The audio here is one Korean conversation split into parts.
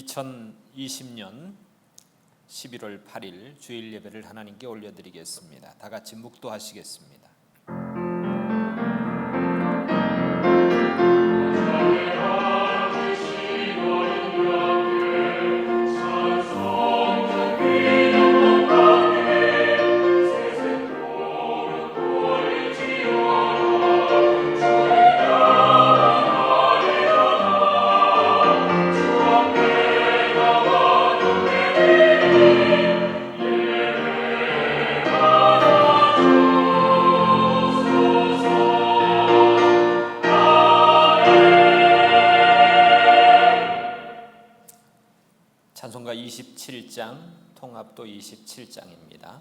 2020년 11월 8일 주일 예배를 하나님께 올려드리겠습니다. 다 같이 묵도하시겠습니다. 찬송가 27장, 통합도 27장입니다.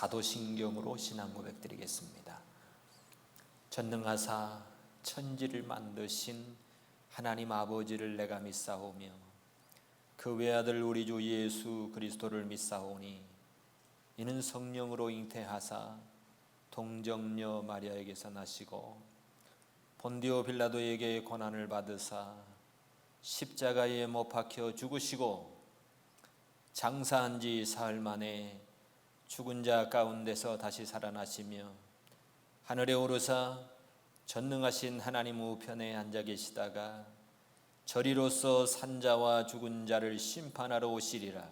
사도신경으로 신앙 고백드리겠습니다. 전능하사 천지를 만드신 하나님 아버지를 내가 믿사오며 그 외아들 우리 주 예수 그리스도를 믿사오니 이는 성령으로 잉태하사 동정녀 마리아에게서 나시고 본디오 빌라도에게 고난을 받으사 십자가에 못 박혀 죽으시고 장사한 지 사흘 만에 죽은 자 가운데서 다시 살아나시며 하늘에 오르사 전능하신 하나님 우편에 앉아 계시다가 저리로서 산자와 죽은 자를 심판하러 오시리라.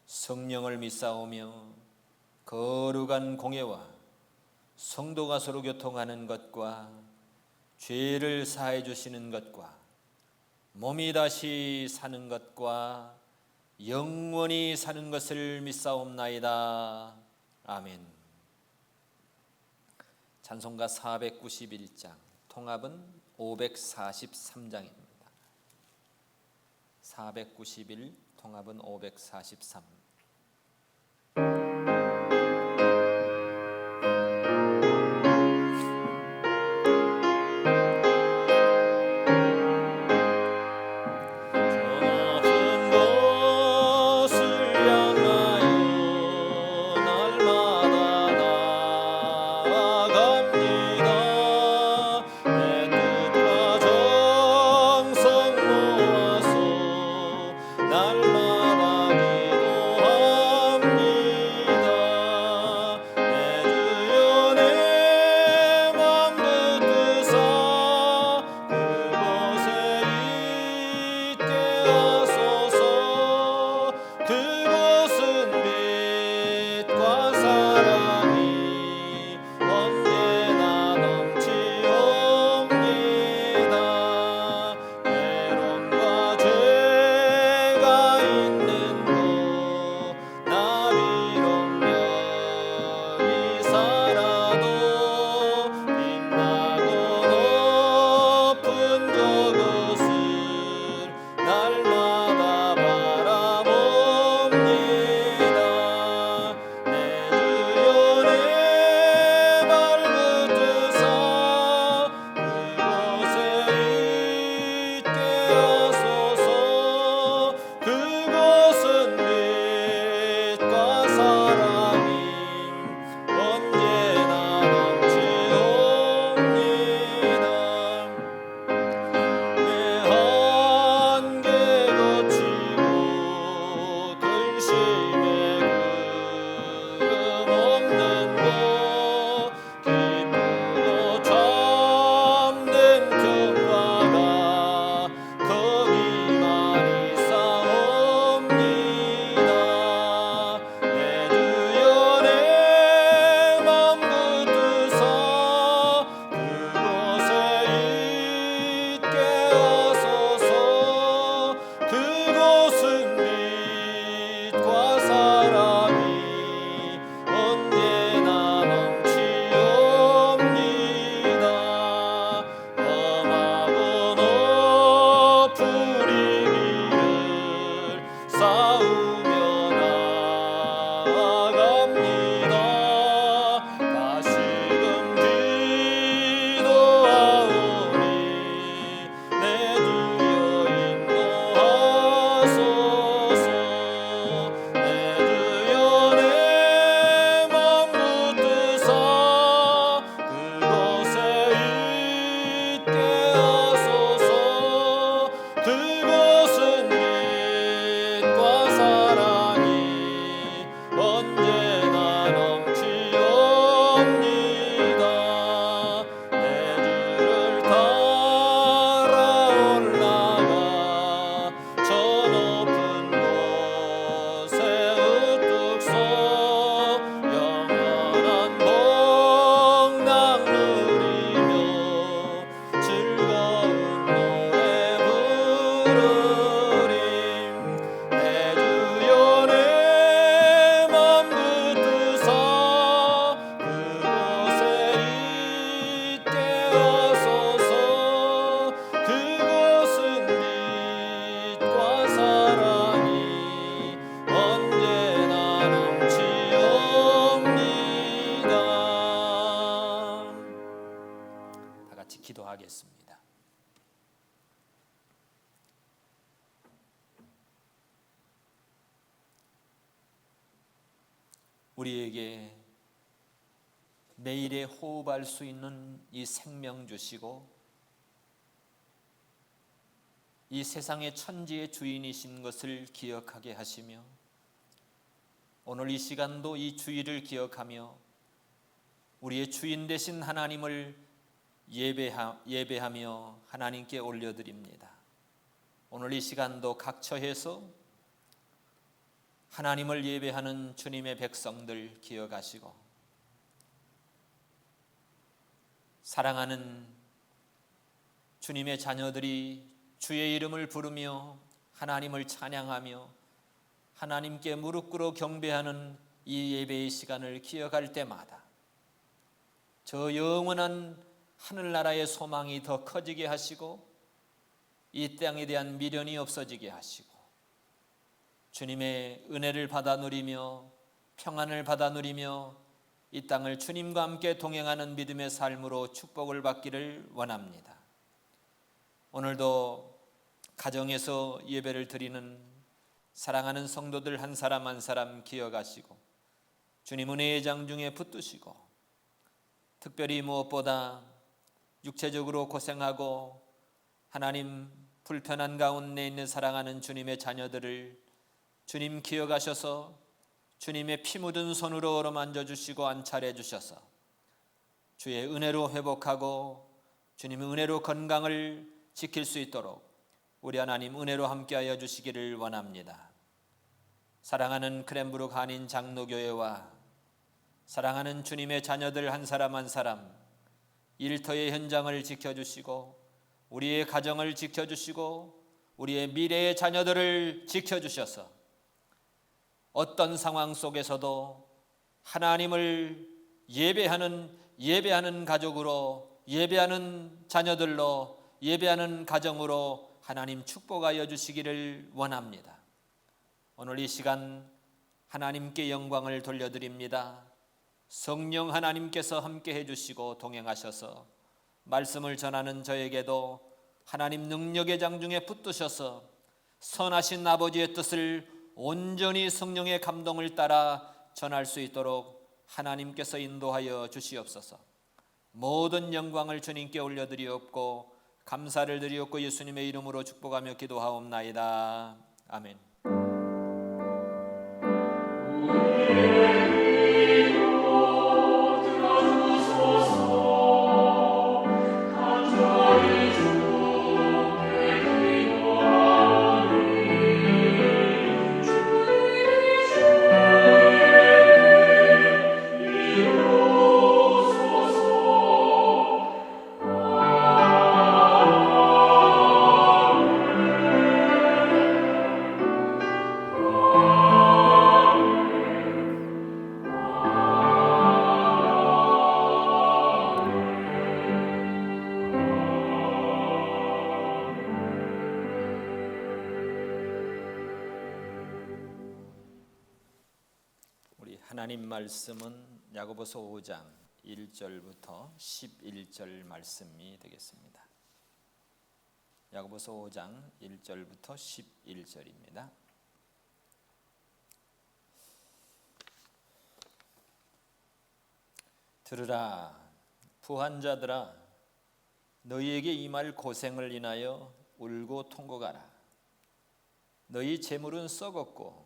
성령을 믿사오며 거룩한 공예와 성도가 서로 교통하는 것과 죄를 사해 주시는 것과 몸이 다시 사는 것과 영원히 사는 것을 믿사옵나이다. 아멘. 찬송가 491장, 통합은 543장입니다. 491, 통합은 543. 기도하겠습니다. 우리에게 매일에 호흡할 수 있는 이 생명 주시고 이 세상의 천지의 주인이신 것을 기억하게 하시며 오늘 이 시간도 이 주의를 기억하며 우리의 주인 되신 하나님을 예배하며 하나님께 올려드립니다. 오늘 이 시간도 각처에서 하나님을 예배하는 주님의 백성들 기억하시고 사랑하는 주님의 자녀들이 주의 이름을 부르며 하나님을 찬양하며 하나님께 무릎 꿇어 경배하는 이 예배의 시간을 기억할 때마다 저 영원한 하늘나라의 소망이 더 커지게 하시고 이 땅에 대한 미련이 없어지게 하시고 주님의 은혜를 받아 누리며 평안을 받아 누리며 이 땅을 주님과 함께 동행하는 믿음의 삶으로 축복을 받기를 원합니다. 오늘도 가정에서 예배를 드리는 사랑하는 성도들 한 사람 한 사람 기억하시고 주님 은혜의 장중에 붙드시고 특별히 무엇보다 육체적으로 고생하고 하나님 불편한 가운데 있는 사랑하는 주님의 자녀들을 주님 기억하셔서 주님의 피 묻은 손으로 어루만져 주시고 안찰해 주셔서 주의 은혜로 회복하고 주님의 은혜로 건강을 지킬 수 있도록 우리 하나님 은혜로 함께하여 주시기를 원합니다. 사랑하는 크랜브룩 한인 장로교회와 사랑하는 주님의 자녀들 한 사람 한 사람 일터의 현장을 지켜주시고 우리의 가정을 지켜주시고 우리의 미래의 자녀들을 지켜주셔서 어떤 상황 속에서도 하나님을 예배하는 가족으로 예배하는 자녀들로 예배하는 가정으로 하나님 축복하여 주시기를 원합니다. 오늘 이 시간 하나님께 영광을 돌려드립니다. 성령 하나님께서 함께 해주시고 동행하셔서 말씀을 전하는 저에게도 하나님 능력의 장중에 붙드셔서 선하신 아버지의 뜻을 온전히 성령의 감동을 따라 전할 수 있도록 하나님께서 인도하여 주시옵소서. 모든 영광을 주님께 올려드리옵고 감사를 드리옵고 예수님의 이름으로 축복하며 기도하옵나이다. 아멘. 하나님 말씀은 야고보서 5장 1절부터 11절 말씀이 되겠습니다. 야고보서 5장 1절부터 11절입니다. 들으라 부한 자들아 너희에게 임할 고생을 인하여 울고 통곡하라. 너희 재물은 썩었고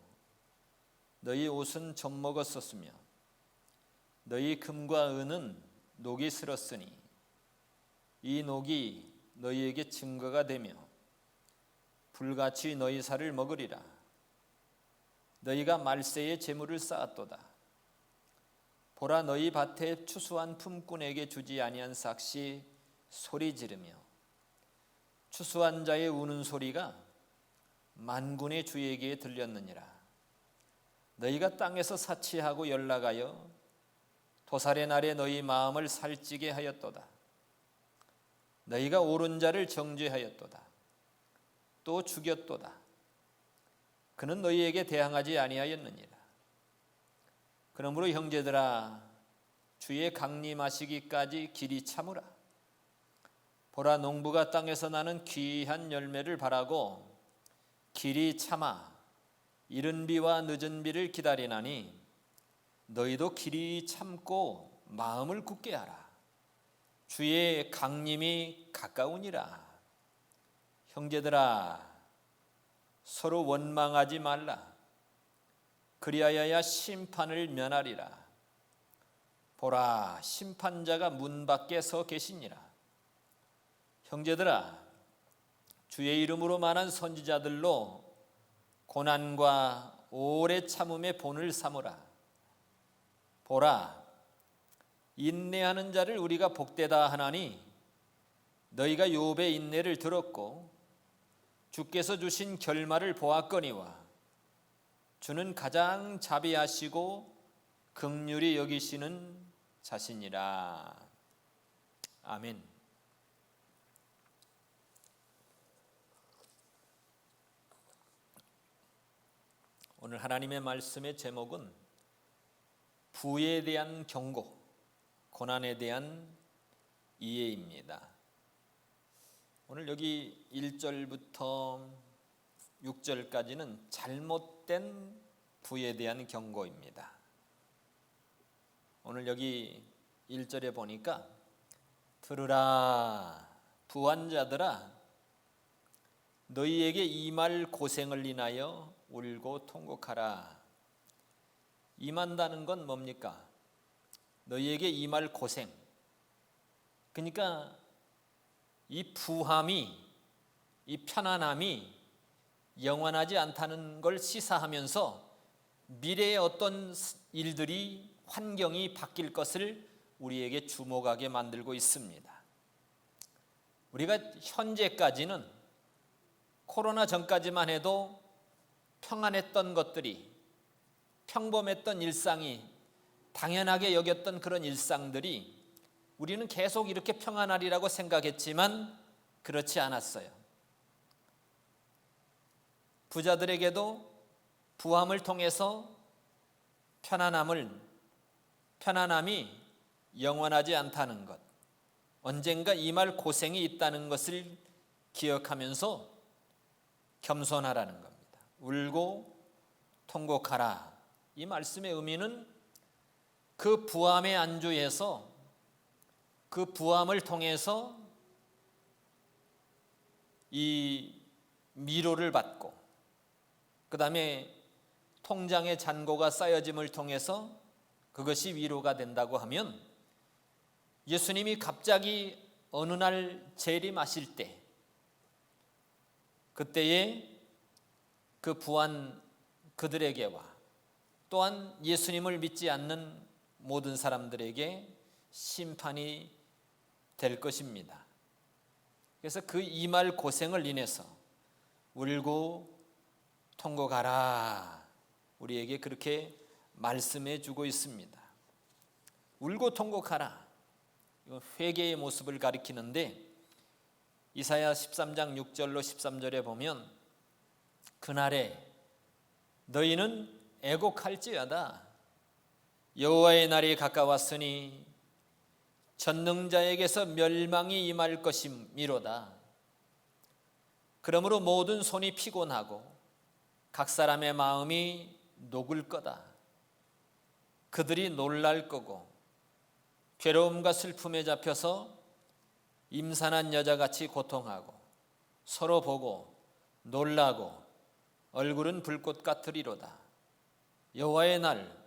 너희 옷은 젖먹었었으며 너희 금과 은은 녹이 슬었으니 이 녹이 너희에게 증거가 되며 불같이 너희 살을 먹으리라. 너희가 말세에 재물을 쌓았도다. 보라 너희 밭에 추수한 품꾼에게 주지 아니한 삭시 소리 지르며 추수한 자의 우는 소리가 만군의 주에게 들렸느니라. 너희가 땅에서 사치하고 연락하여 도살의 날에 너희 마음을 살찌게 하였도다. 너희가 옳은 자를 정죄하였도다. 또 죽였도다. 그는 너희에게 대항하지 아니하였느니라. 그러므로 형제들아 주의 강림하시기까지 길이 참으라. 보라 농부가 땅에서 나는 귀한 열매를 바라고 길이 참아 이른 비와 늦은 비를 기다리나니 너희도 길이 참고 마음을 굳게 하라. 주의 강림이 가까우니라. 형제들아 서로 원망하지 말라. 그리하여야 심판을 면하리라. 보라 심판자가 문 밖에 서 계시니라. 형제들아 주의 이름으로 많은 선지자들로 고난과 오래 참음의 본을 삼으라. 보라, 인내하는 자를 우리가 복되다 하나니 너희가 욥의 인내를 들었고 주께서 주신 결말을 보았거니와 주는 가장 자비하시고 긍휼히 여기시는 자신이라. 아멘. 오늘 하나님의 말씀의 제목은 부에 대한 경고, 고난에 대한 이해입니다. 오늘 여기 1절부터 6절까지는 잘못된 부에 대한 경고입니다. 오늘 여기 1절에 보니까 들으라 부한 자들아 너희에게 임할 고생을 인하여 울고 통곡하라. 임한다는 건 뭡니까? 너희에게 임할 고생. 그러니까 이 부함이, 이 편안함이 영원하지 않다는 걸 시사하면서 미래의 어떤 일들이, 환경이 바뀔 것을 우리에게 주목하게 만들고 있습니다. 우리가 현재까지는 코로나 전까지만 해도 평안했던 것들이, 평범했던 일상이, 당연하게 여겼던 그런 일상들이 우리는 계속 이렇게 평안하리라고 생각했지만 그렇지 않았어요. 부자들에게도 부함을 통해서 편안함이 영원하지 않다는 것, 언젠가 임할 고생이 있다는 것을 기억하면서 겸손하라는 겁니다. 울고 통곡하라. 이 말씀의 의미는 그 부함의 안주에서, 그 부함을 통해서 이 위로를 받고, 그 다음에 통장의 잔고가 쌓여짐을 통해서 그것이 위로가 된다고 하면, 예수님이 갑자기 어느 날 재림하실 때, 그때에 그 부한 그들에게와 또한 예수님을 믿지 않는 모든 사람들에게 심판이 될 것입니다. 그래서 그 임할 고생을 인해서 울고 통곡하라, 우리에게 그렇게 말씀해 주고 있습니다. 울고 통곡하라, 이건 회개의 모습을 가리키는데, 이사야 13장 6절로 13절에 보면 그날에 너희는 애곡할지어다 여호와의 날이 가까웠으니 전능자에게서 멸망이 임할 것이미로다. 그러므로 모든 손이 피곤하고 각 사람의 마음이 녹을 거다. 그들이 놀랄 거고 괴로움과 슬픔에 잡혀서 임산한 여자같이 고통하고 서로 보고 놀라고 얼굴은 불꽃 같으리로다. 여호와의 날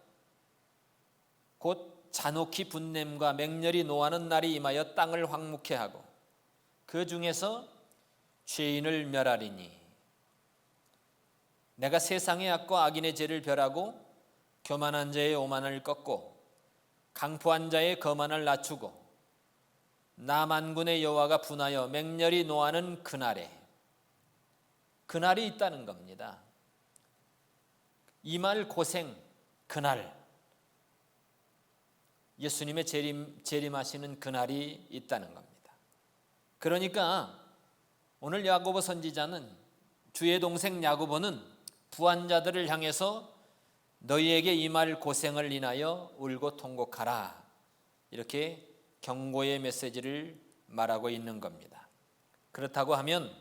곧 잔혹히 분냄과 맹렬히 노하는 날이 임하여 땅을 황무케 하고 그 중에서 죄인을 멸하리니 내가 세상의 악과 악인의 죄를 멸하고 교만한 자의 오만을 꺾고 강포한 자의 거만을 낮추고 나 만군의 여호와가 분하여 맹렬히 노하는 그날에, 그날이 있다는 겁니다. 임할 고생, 그날, 예수님의 재림하시는 그날이 있다는 겁니다. 그러니까 오늘 야고보 선지자는, 주의 동생 야고보는 부한 자들을 향해서 너희에게 임할 고생을 인하여 울고 통곡하라, 이렇게 경고의 메시지를 말하고 있는 겁니다. 그렇다고 하면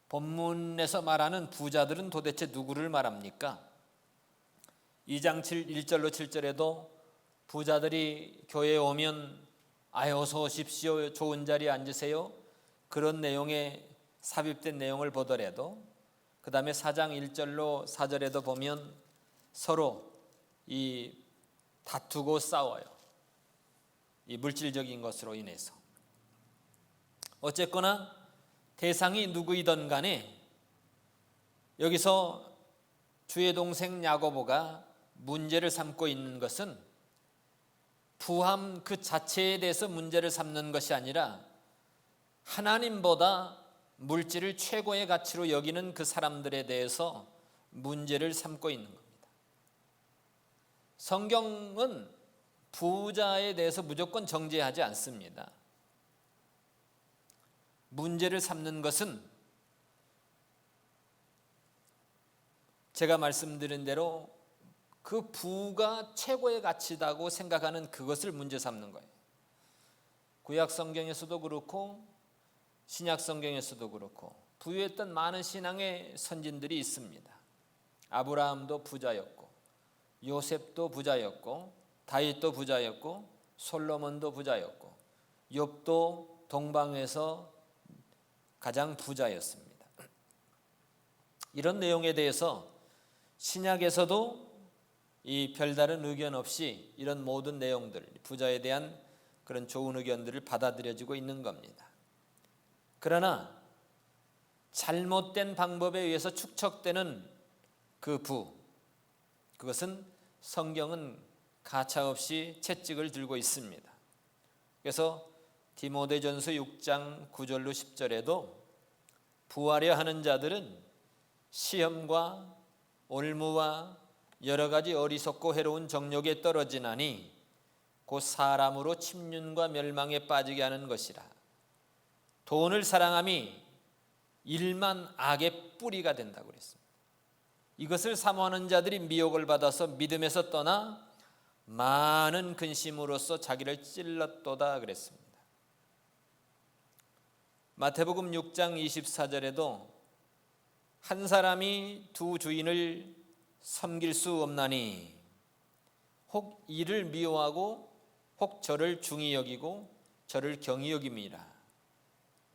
본문에서 말하는 부자들은 도대체 누구를 말합니까? 2장 1절로 7절에도 부자들이 교회에 오면 어서 오십시오, 좋은 자리에 앉으세요, 그런 내용의 삽입된 내용을 보더라도, 그 다음에 4장 1절로 4절에도 보면 서로 이 다투고 싸워요. 이 물질적인 것으로 인해서. 어쨌거나 대상이 누구이든 간에 여기서 주의 동생 야고보가 문제를 삼고 있는 것은 부함 그 자체에 대해서 문제를 삼는 것이 아니라 하나님보다 물질을 최고의 가치로 여기는 그 사람들에 대해서 문제를 삼고 있는 겁니다. 성경은 부자에 대해서 무조건 정죄하지 않습니다. 문제를 삼는 것은 제가 말씀드린 대로 그 부가 최고의 가치다고 생각하는 그것을 문제 삼는 거예요. 구약 성경에서도 그렇고 신약 성경에서도 그렇고 부유했던 많은 신앙의 선진들이 있습니다. 아브라함도 부자였고 요셉도 부자였고 다윗도 부자였고 솔로몬도 부자였고 욥도 동방에서 가장 부자였습니다. 이런 내용에 대해서 신약에서도 이 별다른 의견 없이 이런 모든 내용들, 부자에 대한 그런 좋은 의견들을 받아들여지고 있는 겁니다. 그러나 잘못된 방법에 의해서 축적되는 그 부, 그것은 성경은 가차없이 채찍을 들고 있습니다. 그래서 디모데전서 6장 9절로 10절에도 부하려 하는 자들은 시험과 올무와 여러 가지 어리석고 해로운 정욕에 떨어지나니 곧 사람으로 침륜과 멸망에 빠지게 하는 것이라. 돈을 사랑함이 일만 악의 뿌리가 된다고 그랬습니다. 이것을 사모하는 자들이 미혹을 받아서 믿음에서 떠나 많은 근심으로써 자기를 찔렀도다 그랬습니다. 마태복음 6장 24절에도 한 사람이 두 주인을 섬길 수 없나니 혹 이를 미워하고 혹 저를 중히 여기고 저를 경히 여김이라.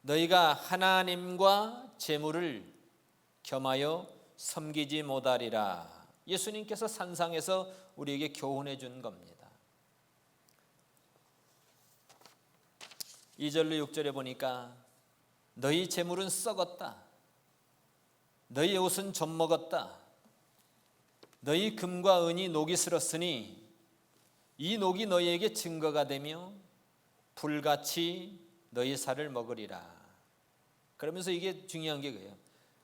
너희가 하나님과 재물을 겸하여 섬기지 못하리라. 예수님께서 산상에서 우리에게 교훈해 준 겁니다. 2절로 6절에 보니까 너희 재물은 썩었다. 너희 옷은 젖먹었다. 너희 금과 은이 녹이 슬었으니 이 녹이 너희에게 증거가 되며 불같이 너희 살을 먹으리라. 그러면서 이게 중요한 게 그래요.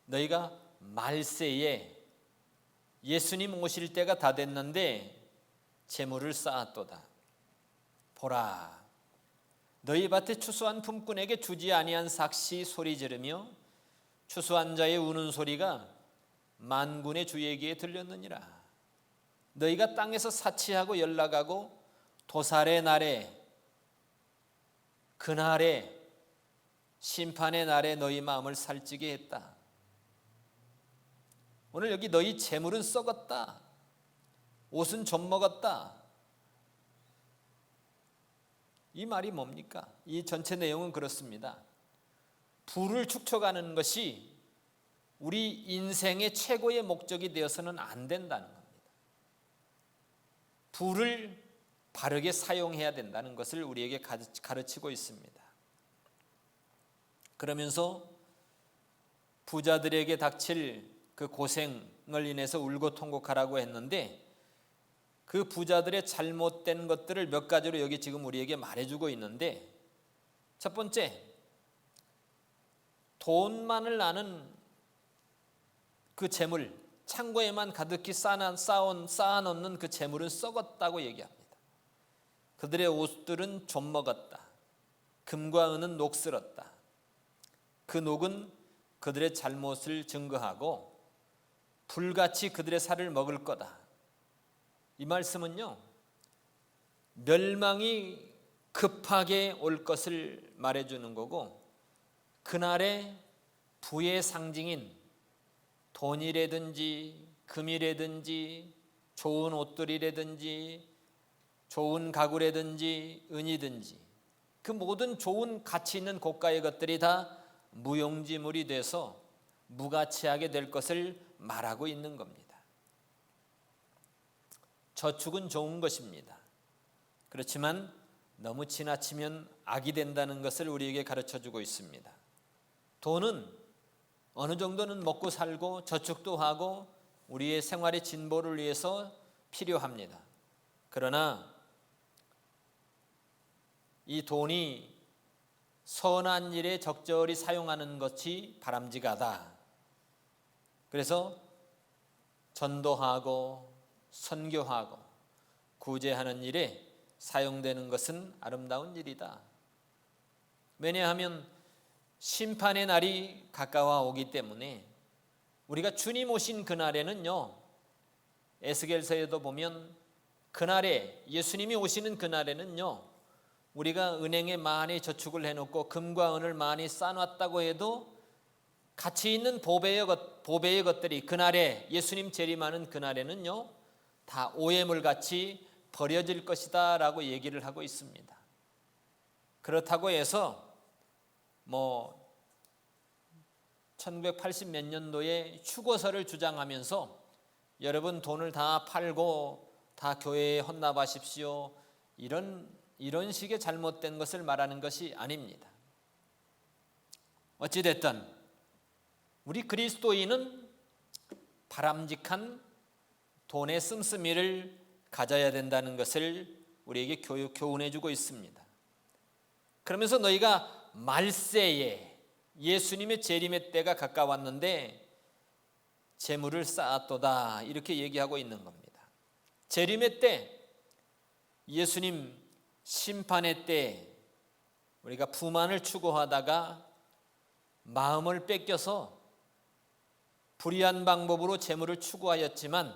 너희가 말세에 예수님 오실 때가 다 됐는데 재물을 쌓았도다. 보라, 너희 밭에 추수한 품꾼에게 주지 아니한 삭시 소리 지르며 추수한 자의 우는 소리가 만군의 주에게 들렸느니라. 너희가 땅에서 사치하고 연락하고 도살의 날에 그날에 심판의 날에 너희 마음을 살찌게 했다. 오늘 여기 너희 재물은 썩었다. 옷은 젖먹었다. 이 말이 뭡니까? 이 전체 내용은 그렇습니다. 부를 축적하는 것이 우리 인생의 최고의 목적이 되어서는 안 된다는 겁니다. 부를 바르게 사용해야 된다는 것을 우리에게 가르치고 있습니다. 그러면서 부자들에게 닥칠 그 고생을 인해서 울고 통곡하라고 했는데 그 부자들의 잘못된 것들을 몇 가지로 여기 지금 우리에게 말해주고 있는데, 첫 번째, 돈만을 아는 그 재물, 창고에만 가득히 쌓아놓는 그 재물은 썩었다고 얘기합니다. 그들의 옷들은 젖먹었다. 금과 은은 녹슬었다. 그 녹은 그들의 잘못을 증거하고 불같이 그들의 살을 먹을 거다. 이 말씀은요, 멸망이 급하게 올 것을 말해주는 거고, 그날의 부의 상징인 돈이라든지 금이라든지 좋은 옷들이라든지 좋은 가구라든지 은이든지 그 모든 좋은 가치 있는 고가의 것들이 다 무용지물이 돼서 무가치하게 될 것을 말하고 있는 겁니다. 저축은 좋은 것입니다. 그렇지만 너무 지나치면 악이 된다는 것을 우리에게 가르쳐주고 있습니다. 돈은 어느 정도는 먹고 살고 저축도 하고 우리의 생활의 진보를 위해서 필요합니다. 그러나 이 돈이 선한 일에 적절히 사용하는 것이 바람직하다. 그래서 전도하고 선교하고 구제하는 일에 사용되는 것은 아름다운 일이다. 왜냐하면 심판의 날이 가까워 오기 때문에 우리가 주님 오신 그날에는요, 에스겔서에도 보면 그날에, 예수님이 오시는 그날에는요, 우리가 은행에 많이 저축을 해놓고 금과 은을 많이 쌓아놨다고 해도 가치 있는 보배의 것들이 그날에, 예수님 재림하는 그날에는요, 다 오해물같이 버려질 것이다 라고 얘기를 하고 있습니다. 그렇다고 해서 1980 몇 년도에 휴거설을 주장하면서 여러분 돈을 다 팔고 다 교회에 헌납하십시오, 이런 식의 잘못된 것을 말하는 것이 아닙니다. 어찌됐든 우리 그리스도인은 바람직한 돈의 씀씀이를 가져야 된다는 것을 우리에게 교훈해 주고 있습니다. 그러면서 너희가 말세에 예수님의 재림의 때가 가까웠는데 재물을 쌓았도다, 이렇게 얘기하고 있는 겁니다. 재림의 때, 예수님 심판의 때 우리가 부만을 추구하다가 마음을 뺏겨서 불의한 방법으로 재물을 추구하였지만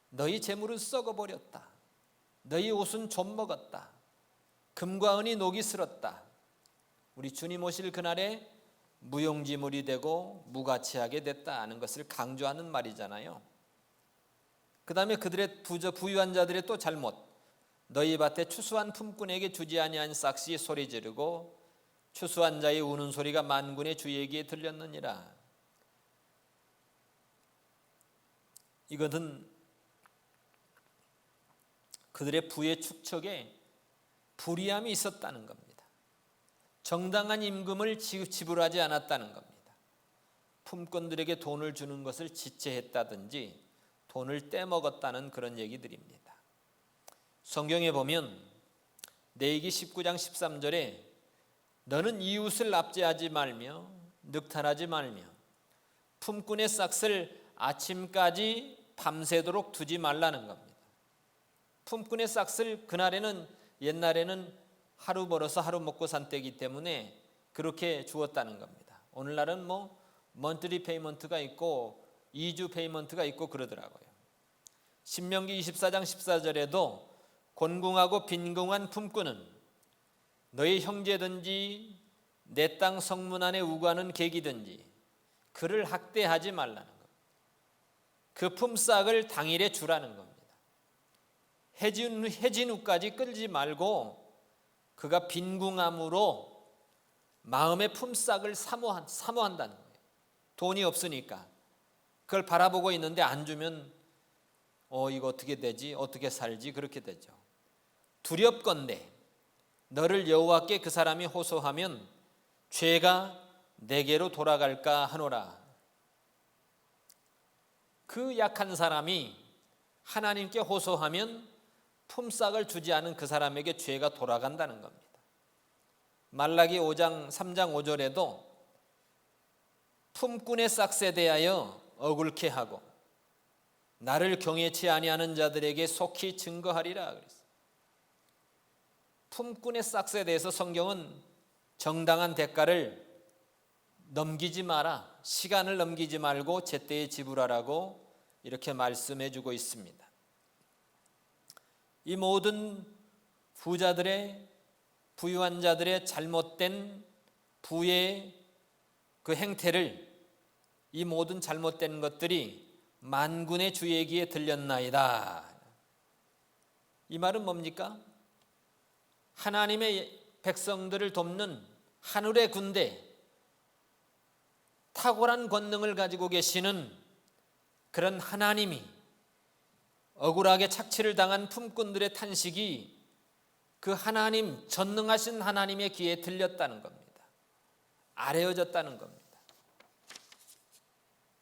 너희 재물은 썩어버렸다. 너희 옷은 좀 먹었다. 금과 은이 녹이 슬었다. 우리 주님 오실 그날에 무용지물이 되고 무가치하게 됐다는 것을 강조하는 말이잖아요. 그 다음에 그들의 부유한 자들의 또 잘못, 너희 밭에 추수한 품꾼에게 주지 아니한 싹시 소리 지르고 추수한 자의 우는 소리가 만군의 주에게 들렸느니라. 이것은 그들의 부의 축척에 불의함이 있었다는 겁니다. 정당한 임금을 지불하지 않았다는 겁니다. 품꾼들에게 돈을 주는 것을 지체했다든지 돈을 떼먹었다는 그런 얘기들입니다. 성경에 보면 레위기 19장 13절에 너는 이웃을 납제하지 말며 늑탈하지 말며 품꾼의 싹을 아침까지 밤새도록 두지 말라는 겁니다. 품꾼의 싹을 그날에는, 옛날에는 하루 벌어서 하루 먹고 산 때이기 때문에 그렇게 주었다는 겁니다. 오늘날은 먼트리 페이먼트가 있고 2주 페이먼트가 있고 그러더라고요. 신명기 24장 14절에도 곤궁하고 빈궁한 품꾼은 너희 형제든지 내 땅 성문 안에 우거하는 객이든지 그를 학대하지 말라는 겁니다. 그 품삯을 당일에 주라는 겁니다. 해진 후까지 끌지 말고 그가 빈궁함으로 마음의 품삯을 사모한다는 거예요. 돈이 없으니까 그걸 바라보고 있는데 안 주면 이거 어떻게 되지? 어떻게 살지? 그렇게 되죠. 두렵건대 너를 여호와께 그 사람이 호소하면 죄가 내게로 돌아갈까 하노라. 그 약한 사람이 하나님께 호소하면 품삯을 주지 않은 그 사람에게 죄가 돌아간다는 겁니다. 말라기 5장 3장 5절에도 품꾼의 싹에 대하여 억울케 하고 나를 경외치 아니하는 자들에게 속히 증거하리라 그랬어요. 품꾼의 싹에 대해서 성경은 정당한 대가를 넘기지 마라, 시간을 넘기지 말고 제때에 지불하라고 이렇게 말씀해 주고 있습니다. 이 모든 부유한 자들의 잘못된 부의 그 행태를, 이 모든 잘못된 것들이 만군의 주에게 들렸나이다. 이 말은 뭡니까? 하나님의 백성들을 돕는 하늘의 군대, 탁월한 권능을 가지고 계시는 그런 하나님이 억울하게 착취를 당한 품꾼들의 탄식이 그 하나님, 전능하신 하나님의 귀에 들렸다는 겁니다. 아뢰어졌다는 겁니다.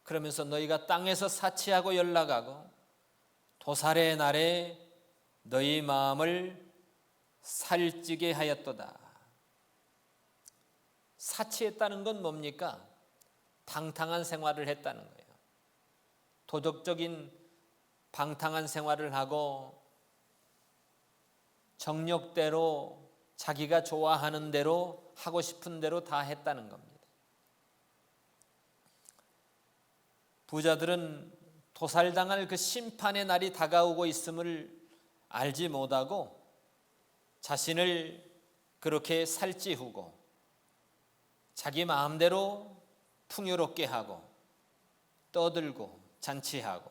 그러면서 너희가 땅에서 사치하고 연락하고 도살의 날에 너희 마음을 살찌게 하였도다. 사치했다는 건 뭡니까? 방탕한 생활을 했다는 거예요. 도덕적인 방탕한 생활을 하고 정욕대로 자기가 좋아하는 대로 하고 싶은 대로 다 했다는 겁니다. 부자들은 도살당할 그 심판의 날이 다가오고 있음을 알지 못하고 자신을 그렇게 살찌우고 자기 마음대로 풍요롭게 하고 떠들고 잔치하고,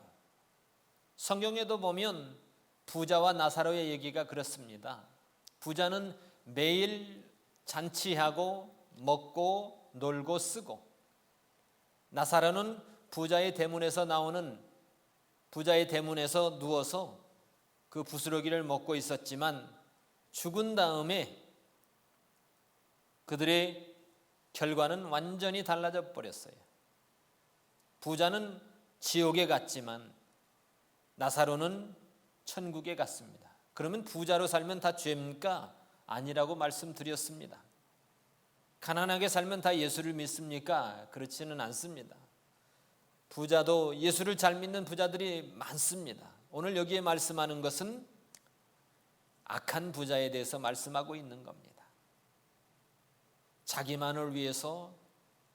성경에도 보면 부자와 나사로의 얘기가 그렇습니다. 부자는 매일 잔치하고 먹고 놀고 쓰고, 나사로는 부자의 대문에서 누워서 그 부스러기를 먹고 있었지만 죽은 다음에 그들의 결과는 완전히 달라져 버렸어요. 부자는 지옥에 갔지만 나사로는 천국에 갔습니다. 그러면 부자로 살면 다 죄입니까? 아니라고 말씀드렸습니다. 가난하게 살면 다 예수를 믿습니까? 그렇지는 않습니다. 부자도 예수를 잘 믿는 부자들이 많습니다. 오늘 여기에 말씀하는 것은 악한 부자에 대해서 말씀하고 있는 겁니다. 자기만을 위해서,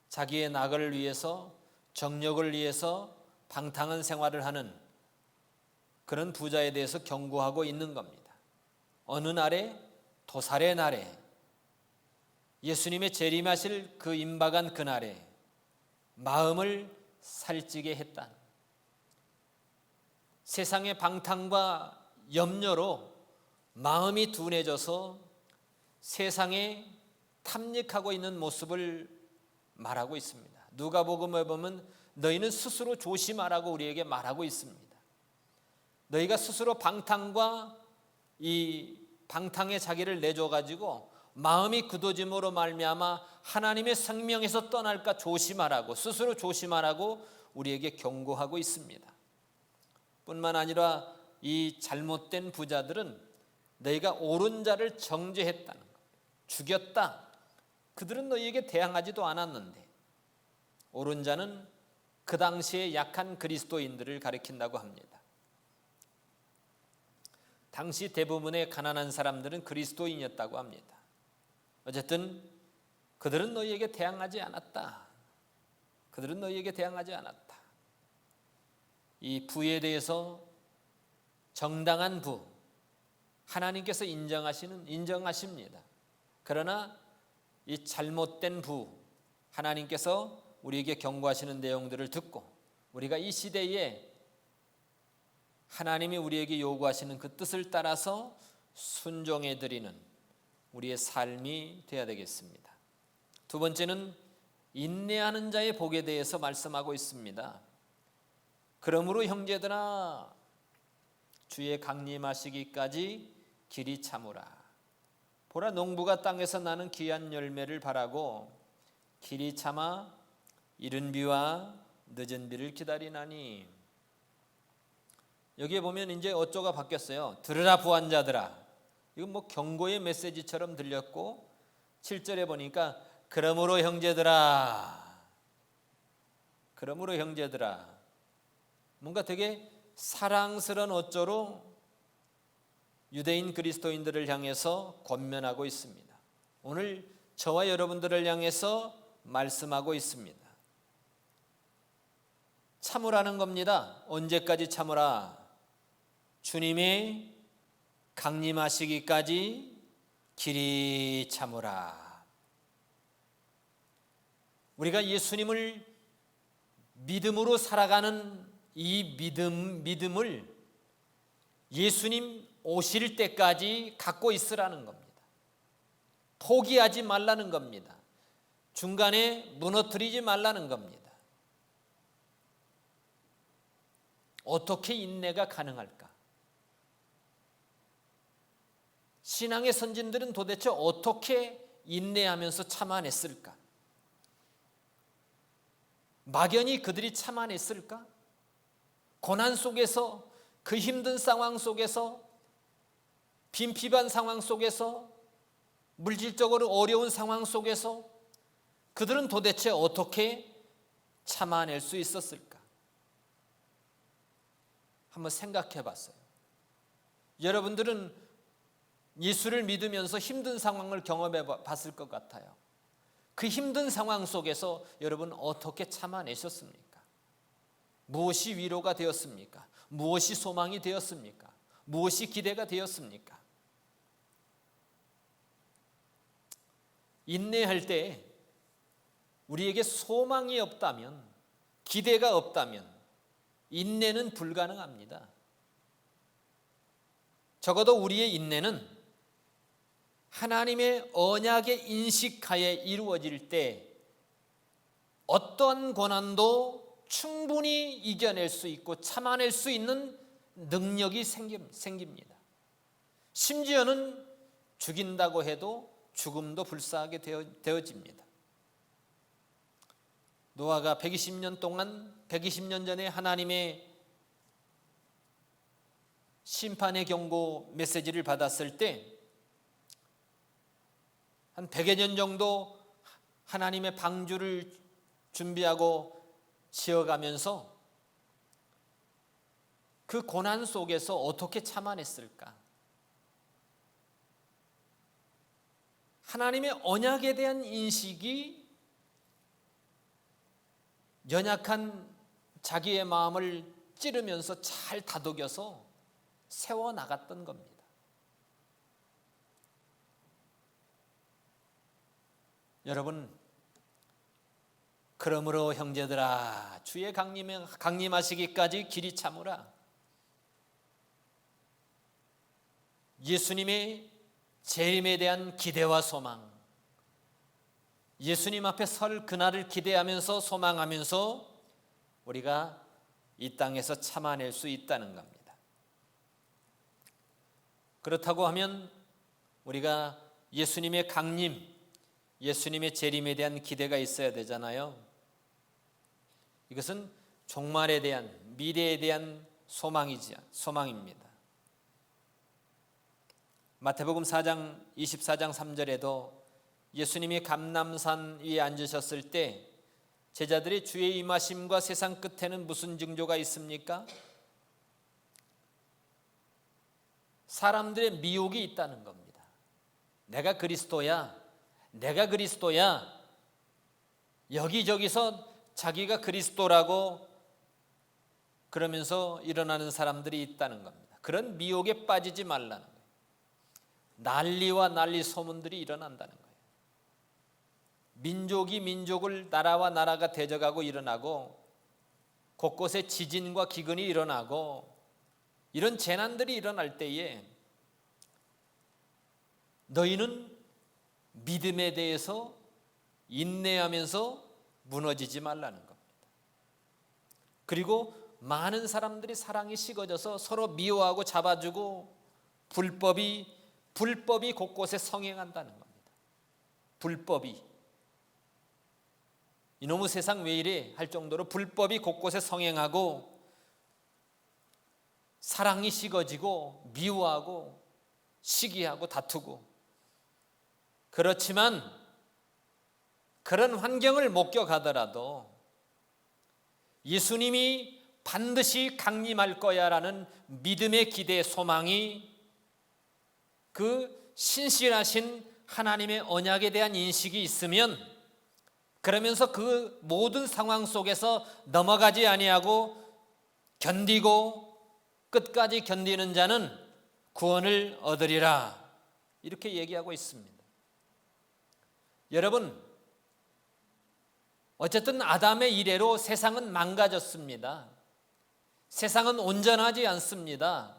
자기의 낙을 위해서, 정력을 위해서 방탕한 생활을 하는 그런 부자에 대해서 경고하고 있는 겁니다. 어느 날에, 도살의 날에, 예수님의 재림하실 그 임박한 그날에 마음을 살찌게 했다. 세상의 방탕과 염려로 마음이 둔해져서 세상에 탐닉하고 있는 모습을 말하고 있습니다. 누가복음에 보면 너희는 스스로 조심하라고 우리에게 말하고 있습니다. 너희가 스스로 방탕과 이 방탕에 자기를 내줘가지고 마음이 굳어짐으로 말미암아 하나님의 생명에서 떠날까 조심하라고, 스스로 조심하라고 우리에게 경고하고 있습니다. 뿐만 아니라 이 잘못된 부자들은 너희가 옳은 자를 정죄했다는 거예요. 죽였다. 그들은 너희에게 대항하지도 않았는데, 옳은 자는 그 당시에 약한 그리스도인들을 가리킨다고 합니다. 당시 대부분의 가난한 사람들은 그리스도인이었다고 합니다. 어쨌든 그들은 너희에게 대항하지 않았다. 그들은 너희에게 대항하지 않았다. 이 부에 대해서 정당한 부, 하나님께서 인정하십니다. 그러나 이 잘못된 부, 하나님께서 우리에게 경고하시는 내용들을 듣고 우리가 이 시대에 하나님이 우리에게 요구하시는 그 뜻을 따라서 순종해 드리는 우리의 삶이 되어야 되겠습니다. 두 번째는 인내하는 자의 복에 대해서 말씀하고 있습니다. 그러므로 형제들아, 주의 강림하시기까지 길이 참으라. 보라, 농부가 땅에서 나는 귀한 열매를 바라고 길이 참아 이른 비와 늦은 비를 기다리나니. 여기에 보면 이제 어조가 바뀌었어요. 들으라 부한자들아. 이건 뭐 경고의 메시지처럼 들렸고, 7절에 보니까 그러므로 형제들아, 그러므로 형제들아, 뭔가 되게 사랑스러운 어조로 유대인 그리스도인들을 향해서 권면하고 있습니다. 오늘 저와 여러분들을 향해서 말씀하고 있습니다. 참으라는 겁니다. 언제까지 참으라? 주님의 강림하시기까지 길이 참으라. 우리가 예수님을 믿음으로 살아가는 이 믿음을 예수님 오실 때까지 갖고 있으라는 겁니다. 포기하지 말라는 겁니다. 중간에 무너뜨리지 말라는 겁니다. 어떻게 인내가 가능할까? 신앙의 선진들은 도대체 어떻게 인내하면서 참아냈을까? 막연히 그들이 참아냈을까? 고난 속에서, 그 힘든 상황 속에서, 빈핍한 상황 속에서, 물질적으로 어려운 상황 속에서 그들은 도대체 어떻게 참아낼 수 있었을까? 한번 생각해 봤어요. 여러분들은 예수를 믿으면서 힘든 상황을 경험해 봤을 것 같아요. 그 힘든 상황 속에서 여러분 어떻게 참아내셨습니까? 무엇이 위로가 되었습니까? 무엇이 소망이 되었습니까? 무엇이 기대가 되었습니까? 인내할 때 우리에게 소망이 없다면, 기대가 없다면 인내는 불가능합니다. 적어도 우리의 인내는 하나님의 언약의 인식하에 이루어질 때 어떠한 고난도 충분히 이겨낼 수 있고 참아낼 수 있는 능력이 생깁니다. 심지어는 죽인다고 해도 죽음도 불사하게 되어집니다. 노아가 120년 동안, 120년 전에 하나님의 심판의 경고 메시지를 받았을 때 한 100여 년 정도 하나님의 방주를 준비하고 지어가면서 그 고난 속에서 어떻게 참아냈을까? 하나님의 언약에 대한 인식이 연약한 자기의 마음을 찌르면서 잘 다독여서 세워나갔던 겁니다. 여러분, 그러므로 형제들아 주의 강림하시기까지 길이 참으라. 예수님의 재림에 대한 기대와 소망, 예수님 앞에 설 그날을 기대하면서 소망하면서 우리가 이 땅에서 참아낼 수 있다는 겁니다. 그렇다고 하면 우리가 예수님의 강림, 예수님의 재림에 대한 기대가 있어야 되잖아요. 이것은 종말에 대한, 미래에 대한 소망입니다. 마태복음 4장 24장 3절에도 예수님이 감람산 위에 앉으셨을 때 제자들이 주의 임하심과 세상 끝에는 무슨 징조가 있습니까? 사람들의 미혹이 있다는 겁니다. 내가 그리스도야, 내가 그리스도야. 여기저기서 자기가 그리스도라고 그러면서 일어나는 사람들이 있다는 겁니다. 그런 미혹에 빠지지 말라는 거예요. 난리와 난리 소문들이 일어난다는 거예요. 민족이 민족을, 나라와 나라가 대적하고 일어나고 곳곳에 지진과 기근이 일어나고 이런 재난들이 일어날 때에 너희는 믿음에 대해서 인내하면서 무너지지 말라는 겁니다. 그리고 많은 사람들이 사랑이 식어져서 서로 미워하고 잡아주고 불법이 곳곳에 성행한다는 겁니다. 불법이. 이놈의 세상 왜 이래 할 정도로 불법이 곳곳에 성행하고 사랑이 식어지고 미워하고 시기하고 다투고. 그렇지만 그런 환경을 목격하더라도 예수님이 반드시 강림할 거야라는 믿음의 기대, 소망이, 그 신실하신 하나님의 언약에 대한 인식이 있으면, 그러면서 그 모든 상황 속에서 넘어가지 아니하고 견디고 끝까지 견디는 자는 구원을 얻으리라, 이렇게 얘기하고 있습니다. 여러분, 어쨌든 아담의 이래로 세상은 망가졌습니다. 세상은 온전하지 않습니다.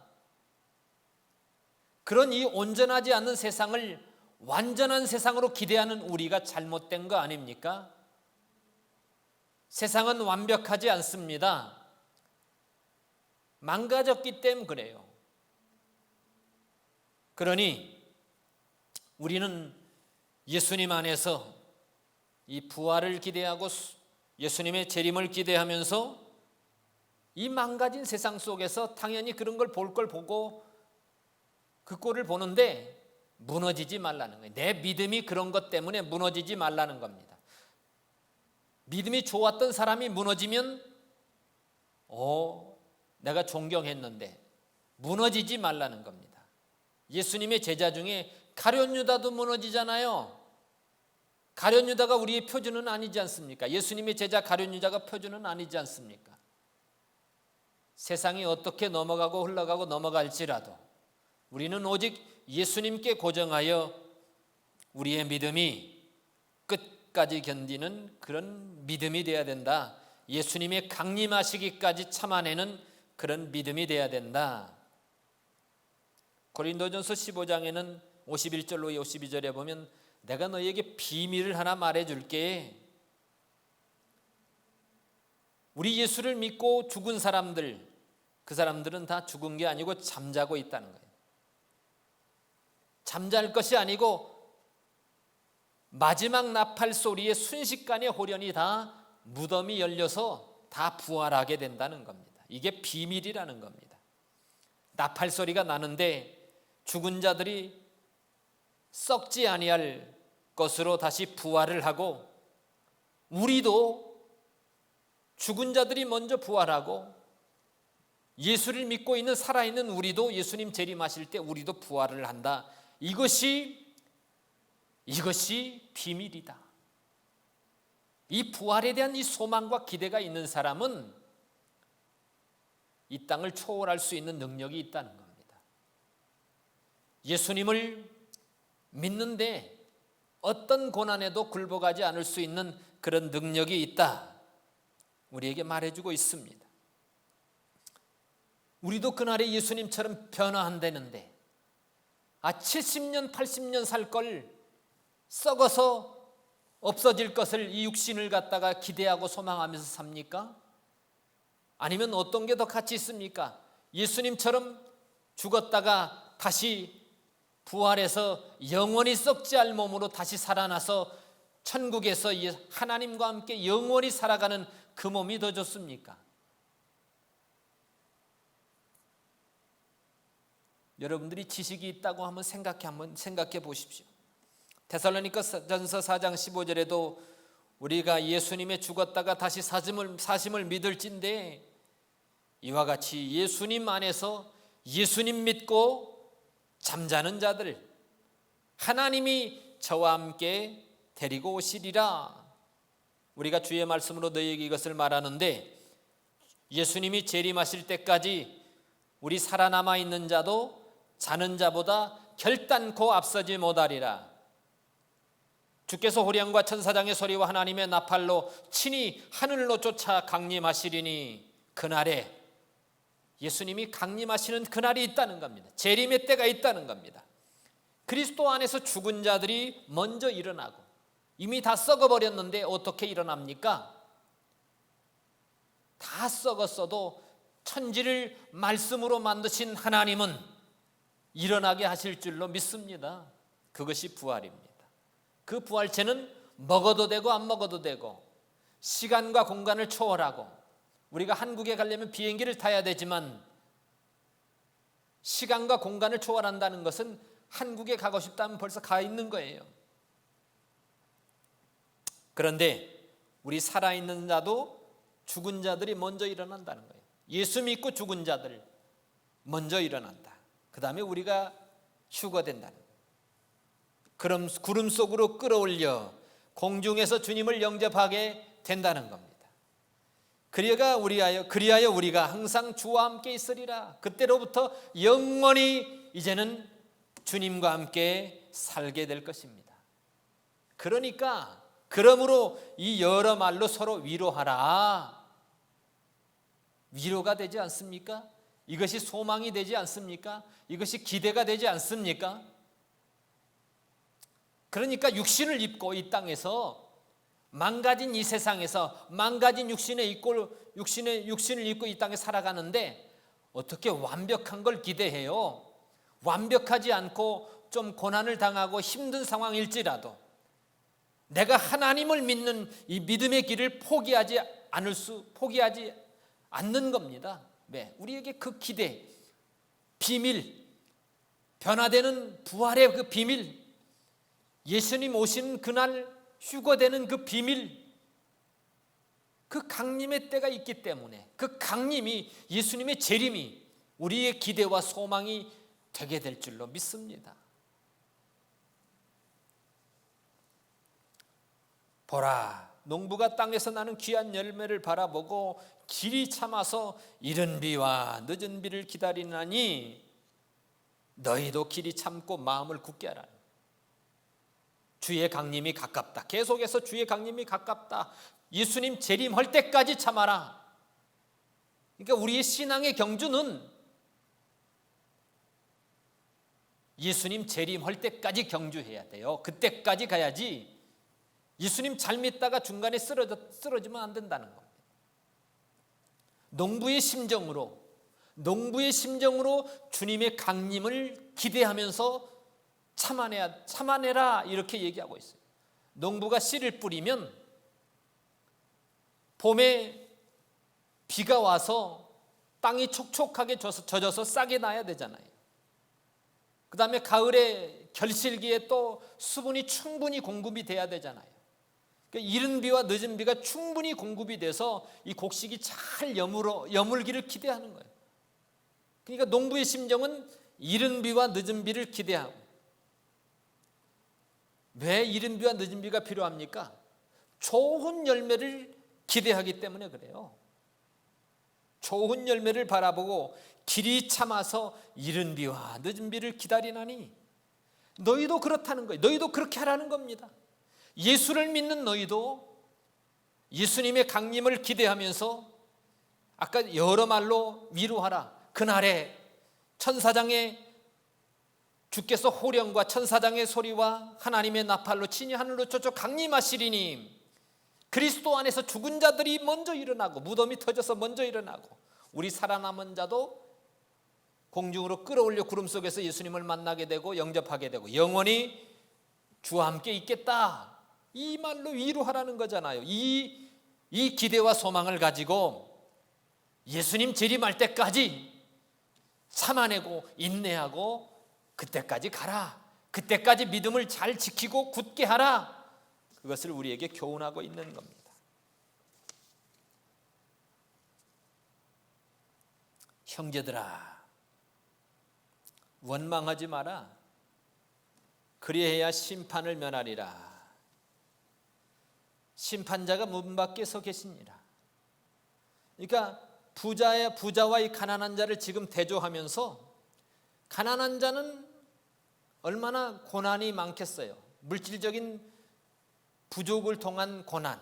그런 이 온전하지 않는 세상을 완전한 세상으로 기대하는 우리가 잘못된 거 아닙니까? 세상은 완벽하지 않습니다. 망가졌기 때문에 그래요. 그러니 우리는 예수님 안에서 이 부활을 기대하고 예수님의 재림을 기대하면서 이 망가진 세상 속에서 당연히 그런 걸 볼 걸 보고 그 꼴을 보는데 무너지지 말라는 거예요. 내 믿음이 그런 것 때문에 무너지지 말라는 겁니다. 믿음이 좋았던 사람이 무너지면 내가 존경했는데 무너지지 말라는 겁니다. 예수님의 제자 중에 가룟 유다도 무너지잖아요. 가룟 유다가 우리의 표준은 아니지 않습니까? 예수님의 제자 가룟 유다가 표준은 아니지 않습니까? 세상이 어떻게 넘어가고 흘러가고 넘어갈지라도 우리는 오직 예수님께 고정하여 우리의 믿음이 끝까지 견디는 그런 믿음이 되어야 된다. 예수님의 강림하시기까지 참아내는 그런 믿음이 되어야 된다. 고린도전서 15장에는 51절로 52절에 보면 내가 너희에게 비밀을 하나 말해줄게. 우리 예수를 믿고 죽은 사람들, 그 사람들은 다 죽은 게 아니고 잠자고 있다는 거예요. 잠잘 것이 아니고 마지막 나팔 소리에 순식간에 호련히 다 무덤이 열려서 다 부활하게 된다는 겁니다. 이게 비밀이라는 겁니다. 나팔 소리가 나는데 죽은 자들이 썩지 아니할 것으로 다시 부활을 하고 우리도 죽은 자들이 먼저 부활하고 예수를 믿고 있는 살아있는 우리도 예수님 재림하실 때 우리도 부활을 한다. 이것이 비밀이다. 이 부활에 대한 이 소망과 기대가 있는 사람은 이 땅을 초월할 수 있는 능력이 있다는 겁니다. 예수님을 믿는데 어떤 고난에도 굴복하지 않을 수 있는 그런 능력이 있다. 우리에게 말해주고 있습니다. 우리도 그날에 예수님처럼 변화한다는데 70년 80년 살 걸 썩어서 없어질 것을 이 육신을 갖다가 기대하고 소망하면서 삽니까? 아니면 어떤 게 더 가치 있습니까? 예수님처럼 죽었다가 다시 부활해서 영원히 썩지 않을 몸으로 다시 살아나서 천국에서 하나님과 함께 영원히 살아가는 그 몸이 더 좋습니까? 여러분들이 지식이 있다고 한번 생각해 보십시오. 데살로니가전서 4장 15절에도 우리가 예수님의 죽었다가 다시 사심을 믿을진데 이와 같이 예수님 안에서 예수님 믿고 잠자는 자들 하나님이 저와 함께 데리고 오시리라. 우리가 주의 말씀으로 너희에게 이것을 말하는데 예수님이 재림하실 때까지 우리 살아남아 있는 자도 자는 자보다 결단코 앞서지 못하리라. 주께서 호령과 천사장의 소리와 하나님의 나팔로 친히 하늘로 쫓아 강림하시리니 그날에 예수님이 강림하시는 그날이 있다는 겁니다. 재림의 때가 있다는 겁니다. 그리스도 안에서 죽은 자들이 먼저 일어나고 이미 다 썩어버렸는데 어떻게 일어납니까? 다 썩었어도 천지를 말씀으로 만드신 하나님은 일어나게 하실 줄로 믿습니다. 그것이 부활입니다. 그 부활체는 먹어도 되고 안 먹어도 되고 시간과 공간을 초월하고 우리가 한국에 가려면 비행기를 타야 되지만 시간과 공간을 초월한다는 것은 한국에 가고 싶다면 벌써 가 있는 거예요. 그런데 우리 살아있는 자도 죽은 자들이 먼저 일어난다는 거예요. 예수 믿고 죽은 자들 먼저 일어난다. 그 다음에 우리가 휴거된다는 거예요. 그럼 구름 속으로 끌어올려 공중에서 주님을 영접하게 된다는 겁니다. 그리하여 우리가 항상 주와 함께 있으리라. 그때로부터 영원히 이제는 주님과 함께 살게 될 것입니다. 그러므로 이 여러 말로 서로 위로하라. 위로가 되지 않습니까? 이것이 소망이 되지 않습니까? 이것이 기대가 되지 않습니까? 그러니까 육신을 입고 이 땅에서 망가진 이 세상에서 망가진 육신을 입고 이 땅에 살아가는데 어떻게 완벽한 걸 기대해요? 완벽하지 않고 좀 고난을 당하고 힘든 상황일지라도 내가 하나님을 믿는 이 믿음의 길을 포기하지 않는 겁니다. 왜? 우리에게 그 기대, 비밀, 변화되는 부활의 그 비밀, 예수님 오시는 그날 휴거되는 그 비밀, 그 강림의 때가 있기 때문에 그 강림이, 예수님의 재림이 우리의 기대와 소망이 되게 될 줄로 믿습니다. 보라, 농부가 땅에서 나는 귀한 열매를 바라보고 길이 참아서 이른 비와 늦은 비를 기다리나니 너희도 길이 참고 마음을 굳게 하라. 주의 강림이 가깝다. 계속해서 주의 강림이 가깝다. 예수님 재림할 때까지 참아라. 그러니까 우리의 신앙의 경주는 예수님 재림할 때까지 경주해야 돼요. 그때까지 가야지. 예수님 잘 믿다가 중간에 쓰러지면 안 된다는 겁니다. 농부의 심정으로 주님의 강림을 기대하면서 참아내라 이렇게 얘기하고 있어요. 농부가 씨를 뿌리면 봄에 비가 와서 땅이 촉촉하게 젖어서 싹이 나야 되잖아요. 그 다음에 가을에 결실기에 또 수분이 충분히 공급이 돼야 되잖아요. 그러니까 이른 비와 늦은 비가 충분히 공급이 돼서 이 곡식이 잘 여물기를 기대하는 거예요. 그러니까 농부의 심정은 이른 비와 늦은 비를 기대하고. 왜 이른 비와 늦은 비가 필요합니까? 좋은 열매를 기대하기 때문에 그래요. 좋은 열매를 바라보고 길이 참아서 이른 비와 늦은 비를 기다리나니 너희도 그렇다는 거예요. 너희도 그렇게 하라는 겁니다. 예수를 믿는 너희도 예수님의 강림을 기대하면서 아까 여러 말로 위로하라. 그날에 천사장의 주께서 호령과 천사장의 소리와 하나님의 나팔로 친히 하늘로 쫓아 강림하시리니 그리스도 안에서 죽은 자들이 먼저 일어나고 무덤이 터져서 먼저 일어나고 우리 살아남은 자도 공중으로 끌어올려 구름 속에서 예수님을 만나게 되고 영접하게 되고 영원히 주와 함께 있겠다. 이 말로 위로하라는 거잖아요. 이 기대와 소망을 가지고 예수님 재림할 때까지 참아내고 인내하고 그때까지 가라. 그때까지 믿음을 잘 지키고 굳게 하라. 그것을 우리에게 교훈하고 있는 겁니다. 형제들아, 원망하지 마라. 그리해야 심판을 면하리라. 심판자가 문 밖에 서 계시니라. 그러니까 부자와 이 가난한 자를 지금 대조하면서 가난한 자는 얼마나 고난이 많겠어요. 물질적인 부족을 통한 고난,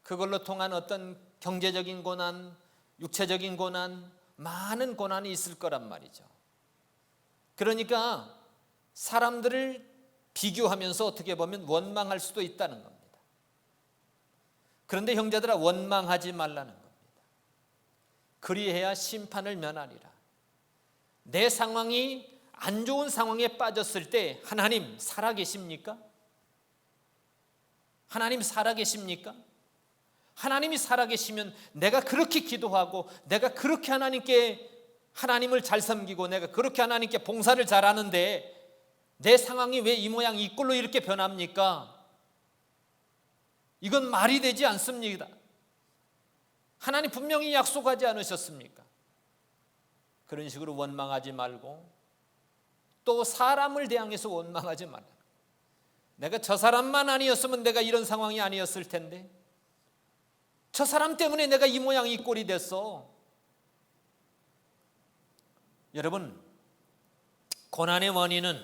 그걸로 통한 어떤 경제적인 고난, 육체적인 고난, 많은 고난이 있을 거란 말이죠. 그러니까 사람들을 비교하면서 어떻게 보면 원망할 수도 있다는 겁니다. 그런데 형제들아, 원망하지 말라는 겁니다. 그리해야 심판을 면하리라. 내 상황이 안 좋은 상황에 빠졌을 때 하나님 살아계십니까? 하나님 살아계십니까? 하나님이 살아계시면 내가 그렇게 기도하고 내가 그렇게 하나님을 잘 섬기고 내가 그렇게 하나님께 봉사를 잘하는데 내 상황이 왜 이 모양 이 꼴로 이렇게 변합니까? 이건 말이 되지 않습니다. 하나님 분명히 약속하지 않으셨습니까? 그런 식으로 원망하지 말고 또 사람을 대항해서 원망하지 말라. 내가 저 사람만 아니었으면 내가 이런 상황이 아니었을 텐데 저 사람 때문에 내가 이 모양 이 꼴이 됐어. 여러분, 고난의 원인은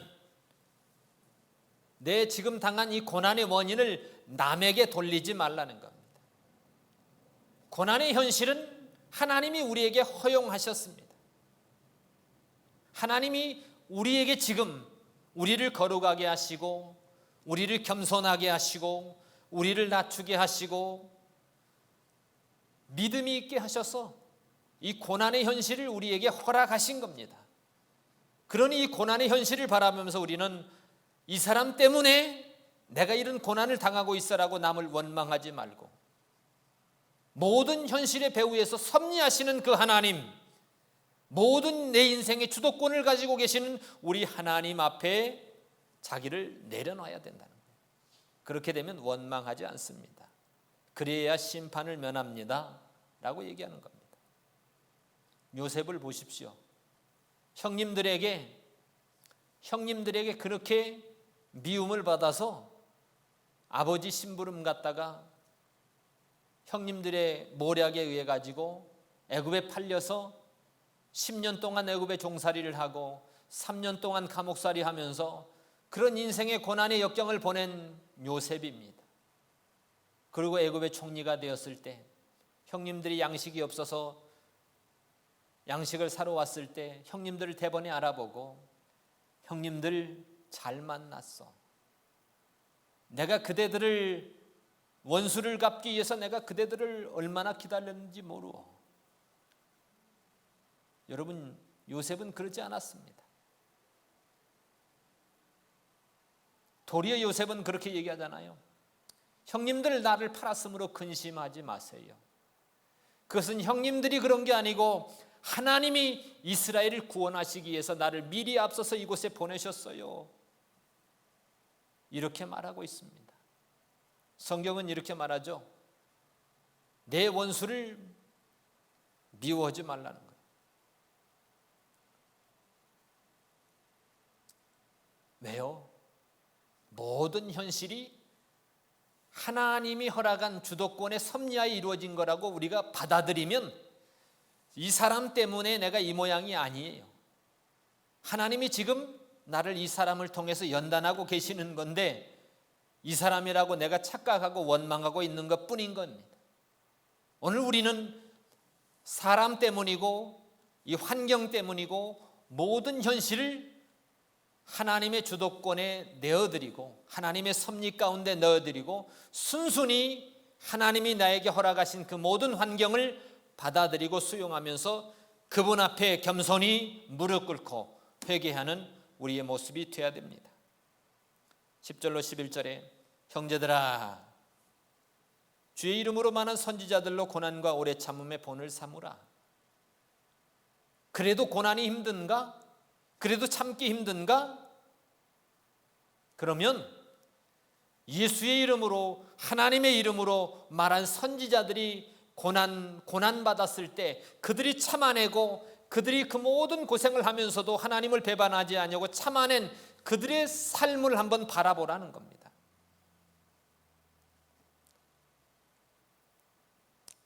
내 지금 당한 이 고난의 원인을 남에게 돌리지 말라는 겁니다. 고난의 현실은 하나님이 우리에게 허용하셨습니다. 하나님이 우리에게 지금 우리를 거룩하게 하시고 우리를 겸손하게 하시고 우리를 낮추게 하시고 믿음이 있게 하셔서 이 고난의 현실을 우리에게 허락하신 겁니다. 그러니 이 고난의 현실을 바라보면서 우리는 이 사람 때문에 내가 이런 고난을 당하고 있어라고 남을 원망하지 말고 모든 현실의 배후에서 섭리하시는 그 하나님, 모든 내 인생의 주도권을 가지고 계시는 우리 하나님 앞에 자기를 내려놔야 된다는 거예요. 그렇게 되면 원망하지 않습니다. 그래야 심판을 면합니다 라고 얘기하는 겁니다. 요셉을 보십시오. 형님들에게 그렇게 미움을 받아서 아버지 심부름 갔다가 형님들의 모략에 의해 가지고 애굽에 팔려서 10년 동안 애굽에 종살이를 하고 3년 동안 감옥살이 하면서 그런 인생의 고난의 역경을 보낸 요셉입니다. 그리고 애굽의 총리가 되었을 때 형님들이 양식이 없어서 양식을 사러 왔을 때 형님들을 대번에 알아보고 형님들 잘 만났어. 내가 그대들을 원수를 갚기 위해서 내가 그대들을 얼마나 기다렸는지 모르오. 여러분, 요셉은 그러지 않았습니다. 도리어 요셉은 그렇게 얘기하잖아요. 형님들 나를 팔았으므로 근심하지 마세요. 그것은 형님들이 그런 게 아니고 하나님이 이스라엘을 구원하시기 위해서 나를 미리 앞서서 이곳에 보내셨어요. 이렇게 말하고 있습니다. 성경은 이렇게 말하죠. 내 원수를 미워하지 말라는 거예요. 왜요? 모든 현실이 하나님이 허락한 주도권의 섭리하에 이루어진 거라고 우리가 받아들이면 이 사람 때문에 내가 이 모양이 아니에요. 하나님이 지금 나를 이 사람을 통해서 연단하고 계시는 건데 이 사람이라고 내가 착각하고 원망하고 있는 것뿐인 겁니다. 오늘 우리는 사람 때문이고 이 환경 때문이고 모든 현실을 하나님의 주도권에 내어드리고 하나님의 섭리 가운데 넣어드리고 순순히 하나님이 나에게 허락하신 그 모든 환경을 받아들이고 수용하면서 그분 앞에 겸손히 무릎 꿇고 회개하는 우리의 모습이 되어야 됩니다. 10절로 11절에 형제들아 주의 이름으로 많은 선지자들로 고난과 오래 참음의 본을 삼으라. 그래도 고난이 힘든가? 그래도 참기 힘든가? 그러면 예수의 이름으로 하나님의 이름으로 말한 선지자들이 고난 받았을 때 그들이 참아내고 그들이 그 모든 고생을 하면서도 하나님을 배반하지 아니하고 참아낸 그들의 삶을 한번 바라보라는 겁니다.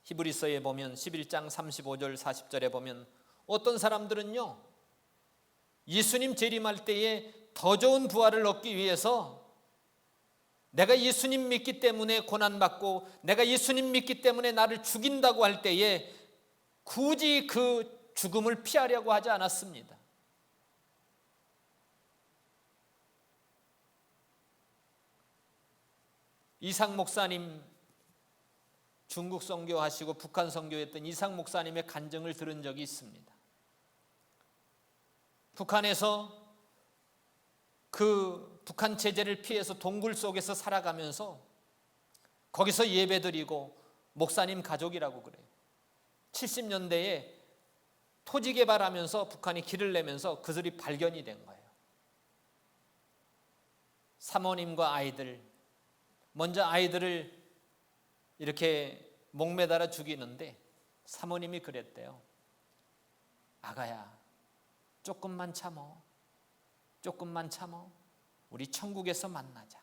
히브리서에 보면 11장 35절 40절에 보면 어떤 사람들은요 예수님 재림할 때에 더 좋은 부활을 얻기 위해서 내가 예수님 믿기 때문에 고난받고 내가 예수님 믿기 때문에 나를 죽인다고 할 때에 굳이 그 죽음을 피하려고 하지 않았습니다. 이상 목사님 중국 선교하시고 북한 선교했던 이상 목사님의 간증을 들은 적이 있습니다. 북한에서 그 북한 체제를 피해서 동굴 속에서 살아가면서 거기서 예배드리고 목사님 가족이라고 그래요. 70년대에 토지 개발하면서 북한이 길을 내면서 그들이 발견이 된 거예요. 사모님과 아이들, 먼저 아이들을 이렇게 목매달아 죽이는데 사모님이 그랬대요. 아가야, 조금만 참어. 조금만 참어. 우리 천국에서 만나자.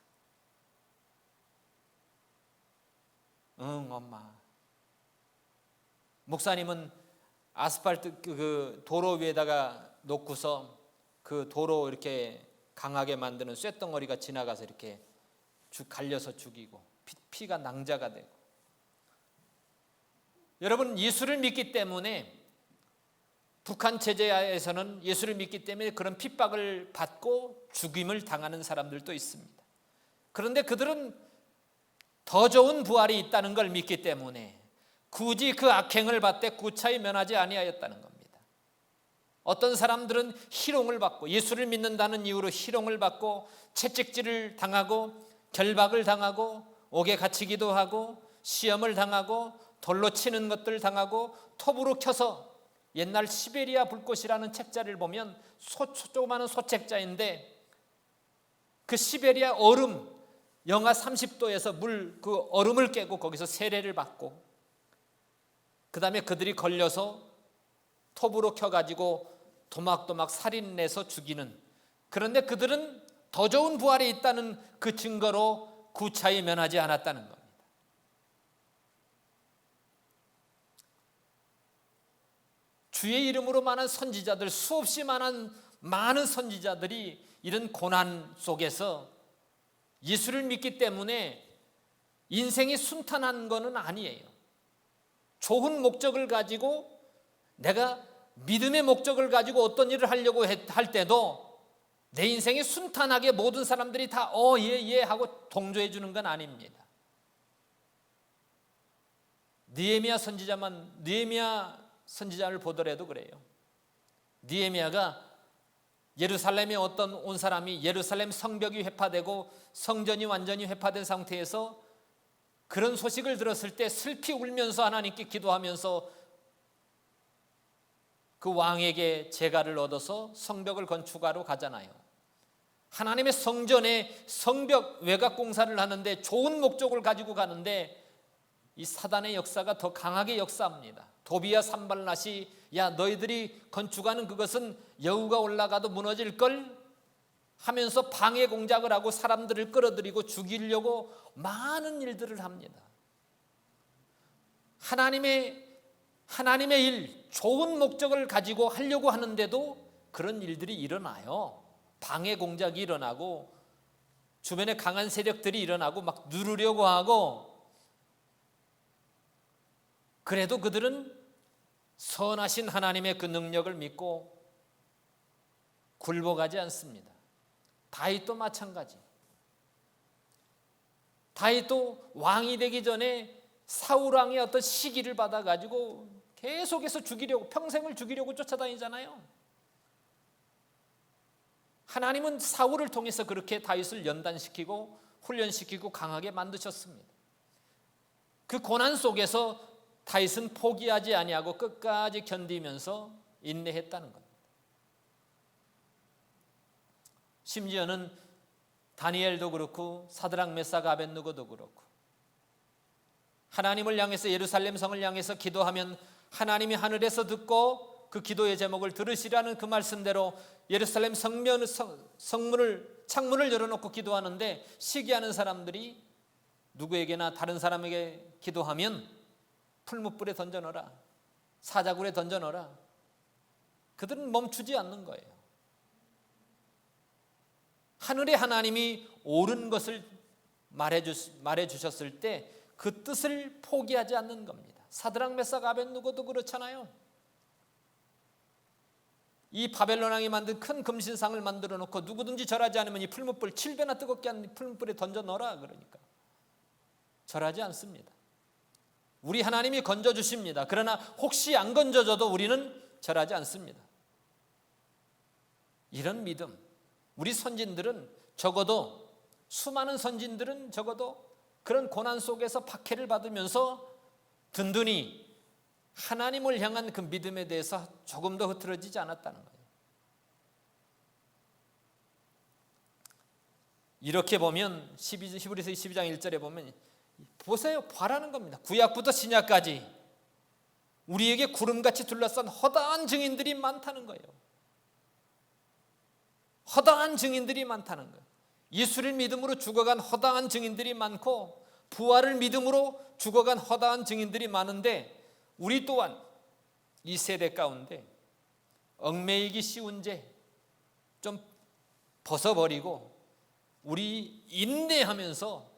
응, 엄마. 목사님은 아스팔트 그 도로 위에다가 놓고서 그 도로 이렇게 강하게 만드는 쇳덩어리가 지나가서 이렇게 갈려서 죽이고 피가 낭자가 되고. 여러분, 예수를 믿기 때문에 북한 체제에서는 예수를 믿기 때문에 그런 핍박을 받고 죽임을 당하는 사람들도 있습니다. 그런데 그들은 더 좋은 부활이 있다는 걸 믿기 때문에 굳이 그 악행을 받되 구차히 면하지 아니하였다는 겁니다. 어떤 사람들은 희롱을 받고 예수를 믿는다는 이유로 희롱을 받고 채찍질을 당하고 결박을 당하고 옥에 갇히기도 하고 시험을 당하고 돌로 치는 것들 당하고 톱으로 켜서, 옛날 시베리아 불꽃이라는 책자를 보면 조그마한 소책자인데 그 시베리아 얼음 영하 30도에서 그 얼음을 깨고 거기서 세례를 받고, 그 다음에 그들이 걸려서 톱으로 켜가지고 도막도막 살인내서 죽이는, 그런데 그들은 더 좋은 부활이 있다는 그 증거로 구차히 면하지 않았다는 겁니다. 주의 이름으로 많은 선지자들, 수없이 많은 선지자들이 이런 고난 속에서 예수를 믿기 때문에 인생이 순탄한 것은 아니에요. 좋은 목적을 가지고, 내가 믿음의 목적을 가지고 어떤 일을 하려고 할 때도 내 인생이 순탄하게 모든 사람들이 다 예 하고 동조해 주는 건 아닙니다. 느헤미야 선지자를 보더라도 그래요. 느헤미야가 예루살렘에 온 사람이 예루살렘 성벽이 회파되고 성전이 완전히 회파된 상태에서 그런 소식을 들었을 때 슬피 울면서 하나님께 기도하면서 그 왕에게 제가를 얻어서 성벽을 건축하러 가잖아요. 하나님의 성전에 성벽 외곽 공사를 하는데 좋은 목적을 가지고 가는데 이 사단의 역사가 더 강하게 역사합니다. 도비야 산발랏이 야 너희들이 건축하는 그것은 여우가 올라가도 무너질걸 하면서 방해 공작을 하고 사람들을 끌어들이고 죽이려고 많은 일들을 합니다. 하나님의 일, 좋은 목적을 가지고 하려고 하는데도 그런 일들이 일어나요. 방해 공작이 일어나고 주변에 강한 세력들이 일어나고 막 누르려고 하고, 그래도 그들은 선하신 하나님의 그 능력을 믿고 굴복하지 않습니다. 다윗도 마찬가지. 다윗도 왕이 되기 전에 사울 왕의 어떤 시기를 받아가지고 계속해서 죽이려고, 평생을 죽이려고 쫓아다니잖아요. 하나님은 사울을 통해서 그렇게 다윗을 연단시키고 훈련시키고 강하게 만드셨습니다. 그 고난 속에서 다윗은 포기하지 아니하고 끝까지 견디면서 인내했다는 겁니다. 심지어는 다니엘도 그렇고 사드락 메삭 아벳느고도 그렇고 하나님을 향해서, 예루살렘 성을 향해서 기도하면 하나님이 하늘에서 듣고 그 기도의 제목을 들으시라는 그 말씀대로 예루살렘 창문을 열어놓고 기도하는데, 시기하는 사람들이 누구에게나 다른 사람에게 기도하면 풀무불에 던져넣어라, 사자굴에 던져넣어라. 그들은 멈추지 않는 거예요. 하늘의 하나님이 옳은 것을 말해주셨을 때 그 뜻을 포기하지 않는 겁니다. 사드락 메삭 아벳느고도 그렇잖아요. 이 바벨론 왕이 만든 큰 금신상을 만들어 놓고 누구든지 절하지 않으면 이 풀무불 7배나 뜨겁게 한 풀무불에 던져 넣어라 그러니까 절하지 않습니다. 우리 하나님이 건져주십니다. 그러나 혹시 안 건져져도 우리는 절하지 않습니다. 이런 믿음, 우리 선진들은 적어도, 수많은 선진들은 적어도 그런 고난 속에서 박해를 받으면서 든든히 하나님을 향한 그 믿음에 대해서 조금 더 흐트러지지 않았다는 거예요. 이렇게 보면 히브리서 12장 1절에 보면 보세요, 바라는 겁니다. 구약부터 신약까지 우리에게 구름같이 둘러싼 허다한 증인들이 많다는 거예요. 허다한 증인들이 많다는 거예요. 예수를 믿음으로 죽어간 허다한 증인들이 많고 부활을 믿음으로 죽어간 허다한 증인들이 많은데, 우리 또한 이 세대 가운데 얽매이기 쉬운 죄 좀 벗어버리고 우리 인내하면서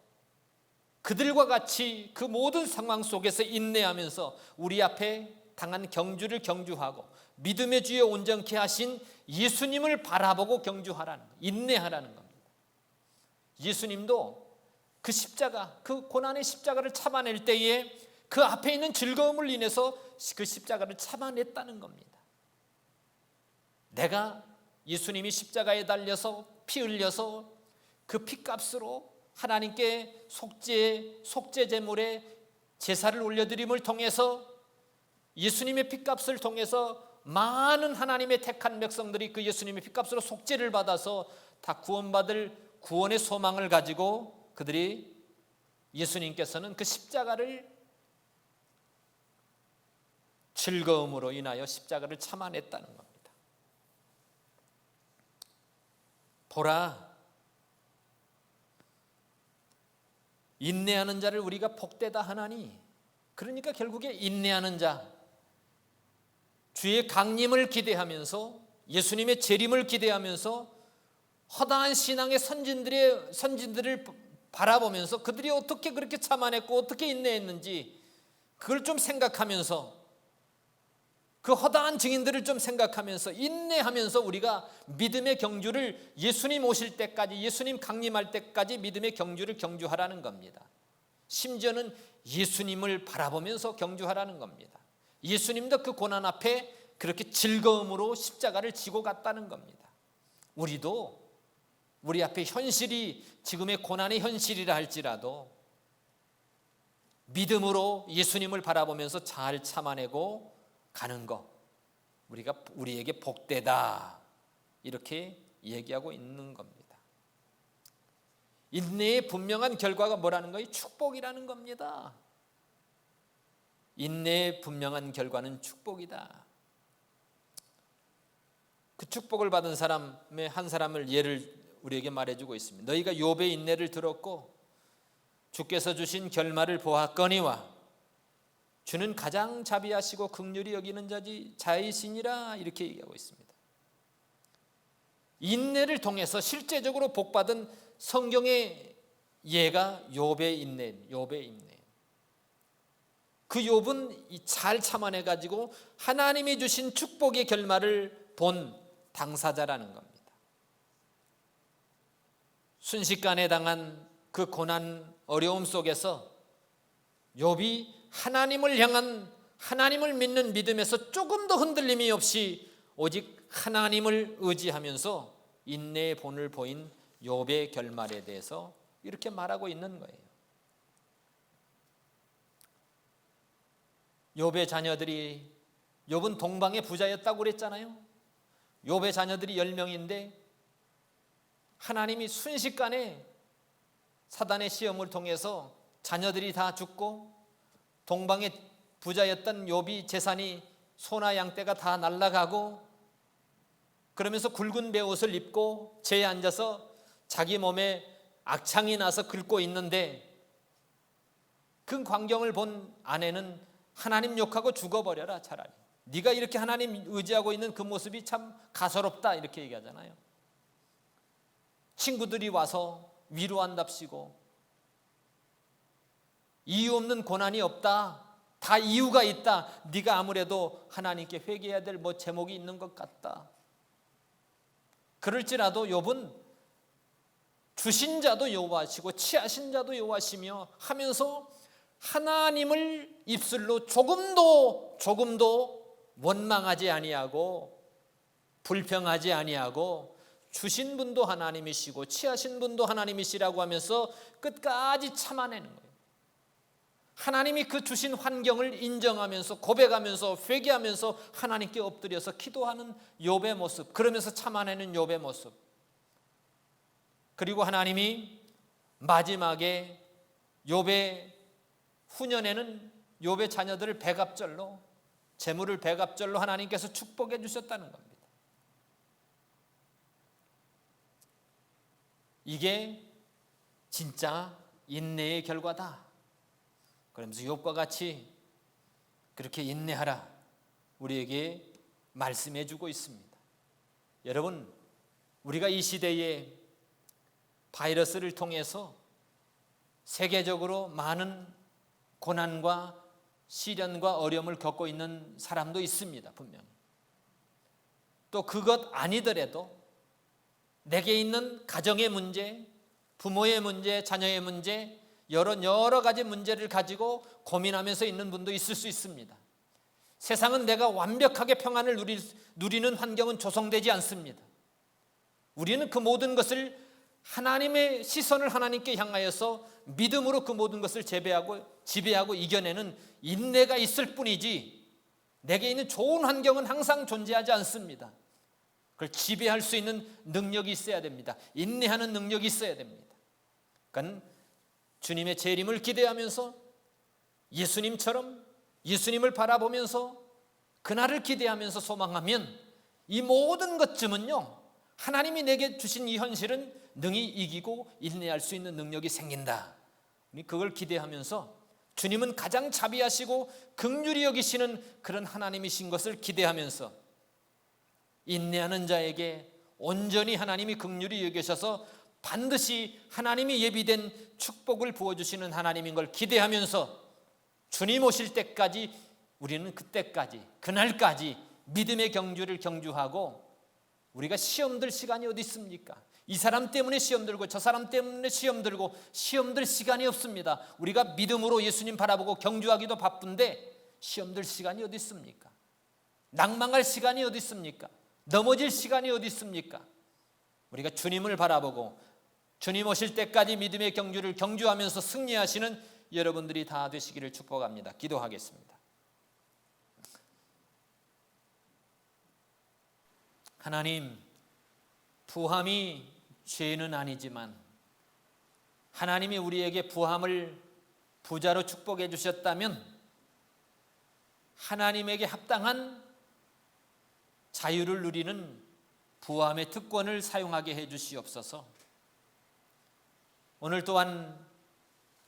그들과 같이 그 모든 상황 속에서 인내하면서 우리 앞에 당한 경주를 경주하고 믿음의 주에 온전케 하신 예수님을 바라보고 경주하라는 거예요. 인내하라는 겁니다. 예수님도 그 십자가, 그 고난의 십자가를 참아낼 때에 그 앞에 있는 즐거움을 인해서 그 십자가를 참아냈다는 겁니다. 내가 예수님이 십자가에 달려서 피 흘려서 그 피값으로 하나님께 속죄 제물에 제사를 올려드림을 통해서 예수님의 핏값을 통해서 많은 하나님의 택한 백성들이 그 예수님의 핏값으로 속죄를 받아서 다 구원받을 구원의 소망을 가지고 그들이 예수님께서는 그 십자가를 즐거움으로 인하여 십자가를 참아냈다는 겁니다. 보라, 인내하는 자를 우리가 복되다 하나니, 그러니까 결국에 인내하는 자, 주의 강림을 기대하면서 예수님의 재림을 기대하면서 허다한 신앙의 선진들을 바라보면서 그들이 어떻게 그렇게 참아냈고 어떻게 인내했는지 그걸 좀 생각하면서, 그 허다한 증인들을 좀 생각하면서 인내하면서 우리가 믿음의 경주를 예수님 오실 때까지, 예수님 강림할 때까지 믿음의 경주를 경주하라는 겁니다. 심지어는 예수님을 바라보면서 경주하라는 겁니다. 예수님도 그 고난 앞에 그렇게 즐거움으로 십자가를 지고 갔다는 겁니다. 우리도 우리 앞에 현실이 지금의 고난의 현실이라 할지라도 믿음으로 예수님을 바라보면서 잘 참아내고 가는 것, 우리에게 복되다, 이렇게 얘기하고 있는 겁니다. 인내의 분명한 결과가 뭐라는 거예요? 축복이라는 겁니다. 인내의 분명한 결과는 축복이다. 그 축복을 받은 사람의 한 사람을 예를 우리에게 말해주고 있습니다. 너희가 욥의 인내를 들었고 주께서 주신 결말을 보았거니와 주는 가장 자비하시고 긍휼히 여기는 자이시니라, 이렇게 얘기하고 있습니다. 인내를 통해서 실제적으로 복받은 성경의 예가 욥의 인내. 그 욥은 잘 참아내 가지고 하나님이 주신 축복의 결말을 본 당사자라는 겁니다. 순식간에 당한 그 고난 어려움 속에서 욥이 하나님을 향한, 하나님을 믿는 믿음에서 조금 더 흔들림이 없이 오직 하나님을 의지하면서 인내의 본을 보인 욥의 결말에 대해서 이렇게 말하고 있는 거예요. 욥의 자녀들이, 욥은 동방의 부자였다고 그랬잖아요. 욥의 자녀들이 10명인데 하나님이 순식간에 사단의 시험을 통해서 자녀들이 다 죽고 동방의 부자였던 욥이 재산이 소나 양떼가 다 날아가고, 그러면서 굵은 베옷을 입고 재에 앉아서 자기 몸에 악창이 나서 긁고 있는데, 그 광경을 본 아내는 하나님 욕하고 죽어버려라, 차라리. 네가 이렇게 하나님 의지하고 있는 그 모습이 참 가소롭다, 이렇게 얘기하잖아요. 친구들이 와서 위로한답시고 이유 없는 고난이 없다, 다 이유가 있다, 네가 아무래도 하나님께 회개해야 될 제목이 있는 것 같다. 그럴지라도 욥은 주신 자도 여호와시고 취하신 자도 여호와시며 하면서 하나님을 입술로 조금도 원망하지 아니하고 불평하지 아니하고, 주신 분도 하나님이시고 취하신 분도 하나님이시라고 하면서 끝까지 참아내는 거예요. 하나님이 그 주신 환경을 인정하면서 고백하면서 회개하면서 하나님께 엎드려서 기도하는 욥의 모습, 그러면서 참아내는 욥의 모습. 그리고 하나님이 마지막에 욥의 후년에는 욥의 자녀들을 백합절로, 재물을 백합절로 하나님께서 축복해 주셨다는 겁니다. 이게 진짜 인내의 결과다. 그러면서 욥과 같이 그렇게 인내하라, 우리에게 말씀해 주고 있습니다. 여러분, 우리가 이 시대에 바이러스를 통해서 세계적으로 많은 고난과 시련과 어려움을 겪고 있는 사람도 있습니다, 분명히. 또 그것 아니더라도 내게 있는 가정의 문제, 부모의 문제, 자녀의 문제, 여러 가지 문제를 가지고 고민하면서 있는 분도 있을 수 있습니다. 세상은 내가 완벽하게 평안을 누리는 환경은 조성되지 않습니다. 우리는 그 모든 것을 하나님의 시선을 하나님께 향하여서 믿음으로 그 모든 것을 지배하고 이겨내는 인내가 있을 뿐이지 내게 있는 좋은 환경은 항상 존재하지 않습니다. 그걸 지배할 수 있는 능력이 있어야 됩니다. 인내하는 능력이 있어야 됩니다. 그러니까 주님의 재림을 기대하면서 예수님처럼 예수님을 바라보면서 그날을 기대하면서 소망하면 이 모든 것쯤은요, 하나님이 내게 주신 이 현실은 능히 이기고 인내할 수 있는 능력이 생긴다. 그걸 기대하면서 주님은 가장 자비하시고 긍휼히 여기시는 그런 하나님이신 것을 기대하면서 인내하는 자에게 온전히 하나님이 긍휼히 여기셔서 반드시 하나님이 예비된 축복을 부어주시는 하나님인 걸 기대하면서 주님 오실 때까지 우리는 그때까지 그날까지 믿음의 경주를 경주하고 우리가 시험 들 시간이 어디 있습니까? 이 사람 때문에 시험 들고 저 사람 때문에 시험 들고 시험 들 시간이 없습니다. 우리가 믿음으로 예수님 바라보고 경주하기도 바쁜데 시험 들 시간이 어디 있습니까? 낭망할 시간이 어디 있습니까? 넘어질 시간이 어디 있습니까? 우리가 주님을 바라보고 주님 오실 때까지 믿음의 경주를 경주하면서 승리하시는 여러분들이 다 되시기를 축복합니다. 기도하겠습니다. 하나님, 부함이 죄는 아니지만 하나님이 우리에게 부함을 부자로 축복해 주셨다면 하나님에게 합당한 자유를 누리는 부함의 특권을 사용하게 해 주시옵소서. 오늘 또한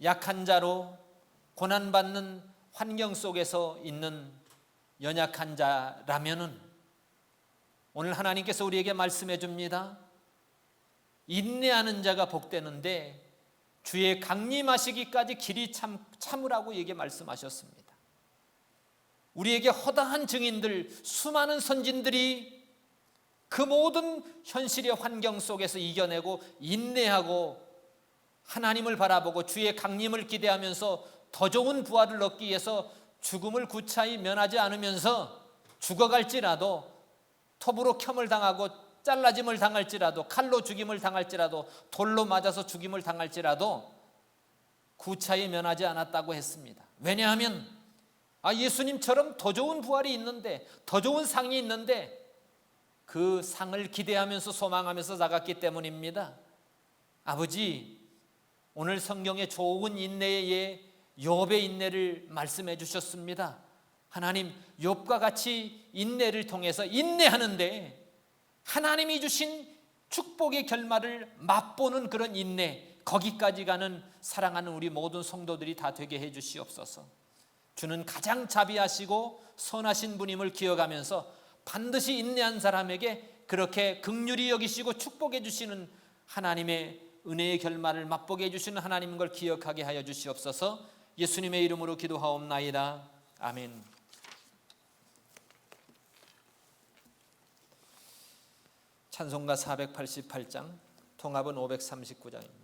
약한 자로 고난받는 환경 속에서 있는 연약한 자라면은 오늘 하나님께서 우리에게 말씀해 줍니다. 인내하는 자가 복되는데 주의 강림하시기까지 길이 참으라고 얘기 말씀하셨습니다. 우리에게 허다한 증인들, 수많은 선진들이 그 모든 현실의 환경 속에서 이겨내고 인내하고 하나님을 바라보고 주의 강림을 기대하면서 더 좋은 부활을 얻기 위해서 죽음을 구차히 면하지 않으면서 죽어갈지라도 톱으로 켬을 당하고 잘라짐을 당할지라도 칼로 죽임을 당할지라도 돌로 맞아서 죽임을 당할지라도 구차히 면하지 않았다고 했습니다. 왜냐하면 예수님처럼 더 좋은 부활이 있는데 더 좋은 상이 있는데 그 상을 기대하면서 소망하면서 나갔기 때문입니다. 아버지, 오늘 성경에 좋은 인내의 욥의 인내를 말씀해 주셨습니다. 하나님, 욥과 같이 인내를 통해서 인내하는데 하나님이 주신 축복의 결말을 맛보는 그런 인내, 거기까지 가는 사랑하는 우리 모든 성도들이 다 되게 해 주시옵소서. 주는 가장 자비하시고 선하신 분임을 기억하면서 반드시 인내한 사람에게 그렇게 긍휼히 여기시고 축복해 주시는 하나님의 은혜의 결말을 맛보게 해주시는 하나님인 걸 기억하게 하여 주시옵소서. 예수님의 이름으로 기도하옵나이다. 아멘. 찬송가 488장, 통합은 539장입니다.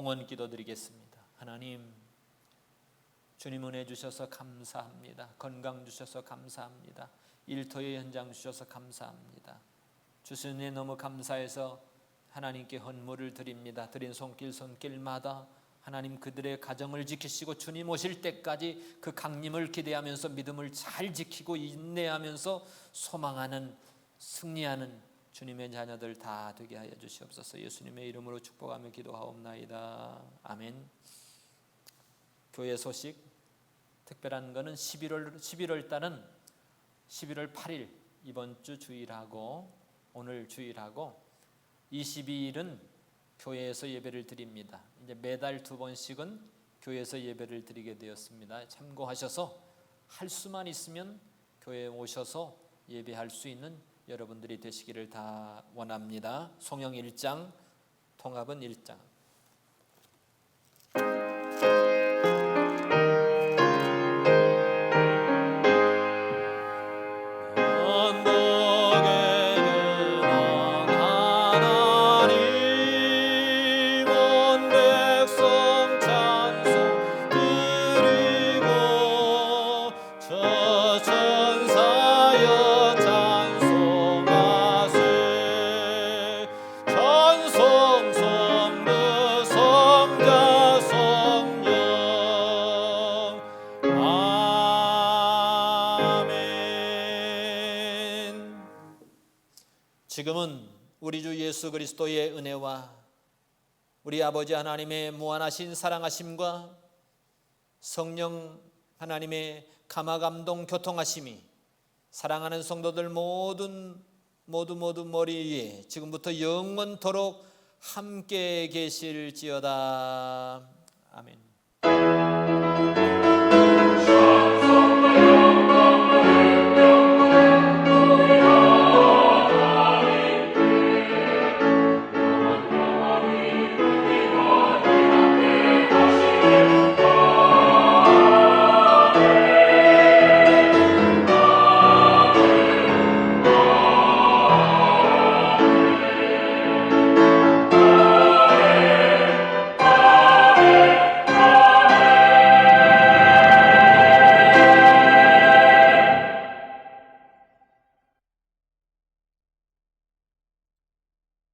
통원 기도드리겠습니다. 하나님, 주님 은혜 주셔서 감사합니다. 건강 주셔서 감사합니다. 일터의 현장 주셔서 감사합니다. 주시니 너무 감사해서 하나님께 헌물을 드립니다. 드린 손길마다 하나님 그들의 가정을 지키시고 주님 오실 때까지 그 강림을 기대하면서 믿음을 잘 지키고 인내하면서 소망하는, 승리하는 주님의 자녀들 다 되게 하여 주시옵소서. 예수님의 이름으로 축복하며 기도하옵나이다. 아멘. 교회 소식 특별한 거는 11월 달은 11월 8일 이번 주 주일하고 오늘 주일하고 22일은 교회에서 예배를 드립니다. 이제 매달 2번씩은 교회에서 예배를 드리게 되었습니다. 참고하셔서 할 수만 있으면 교회에 오셔서 예배할 수 있는 여러분들이 되시기를 다 원합니다. 송영 1장, 통합은 1장. 지금은 우리 주 예수 그리스도의 은혜와 우리 아버지 하나님의 무한하신 사랑하심과 성령 하나님의 감화감동 교통하심이 사랑하는 성도들 모두 머리 위에 지금부터 영원토록 함께 계실지어다. 아멘.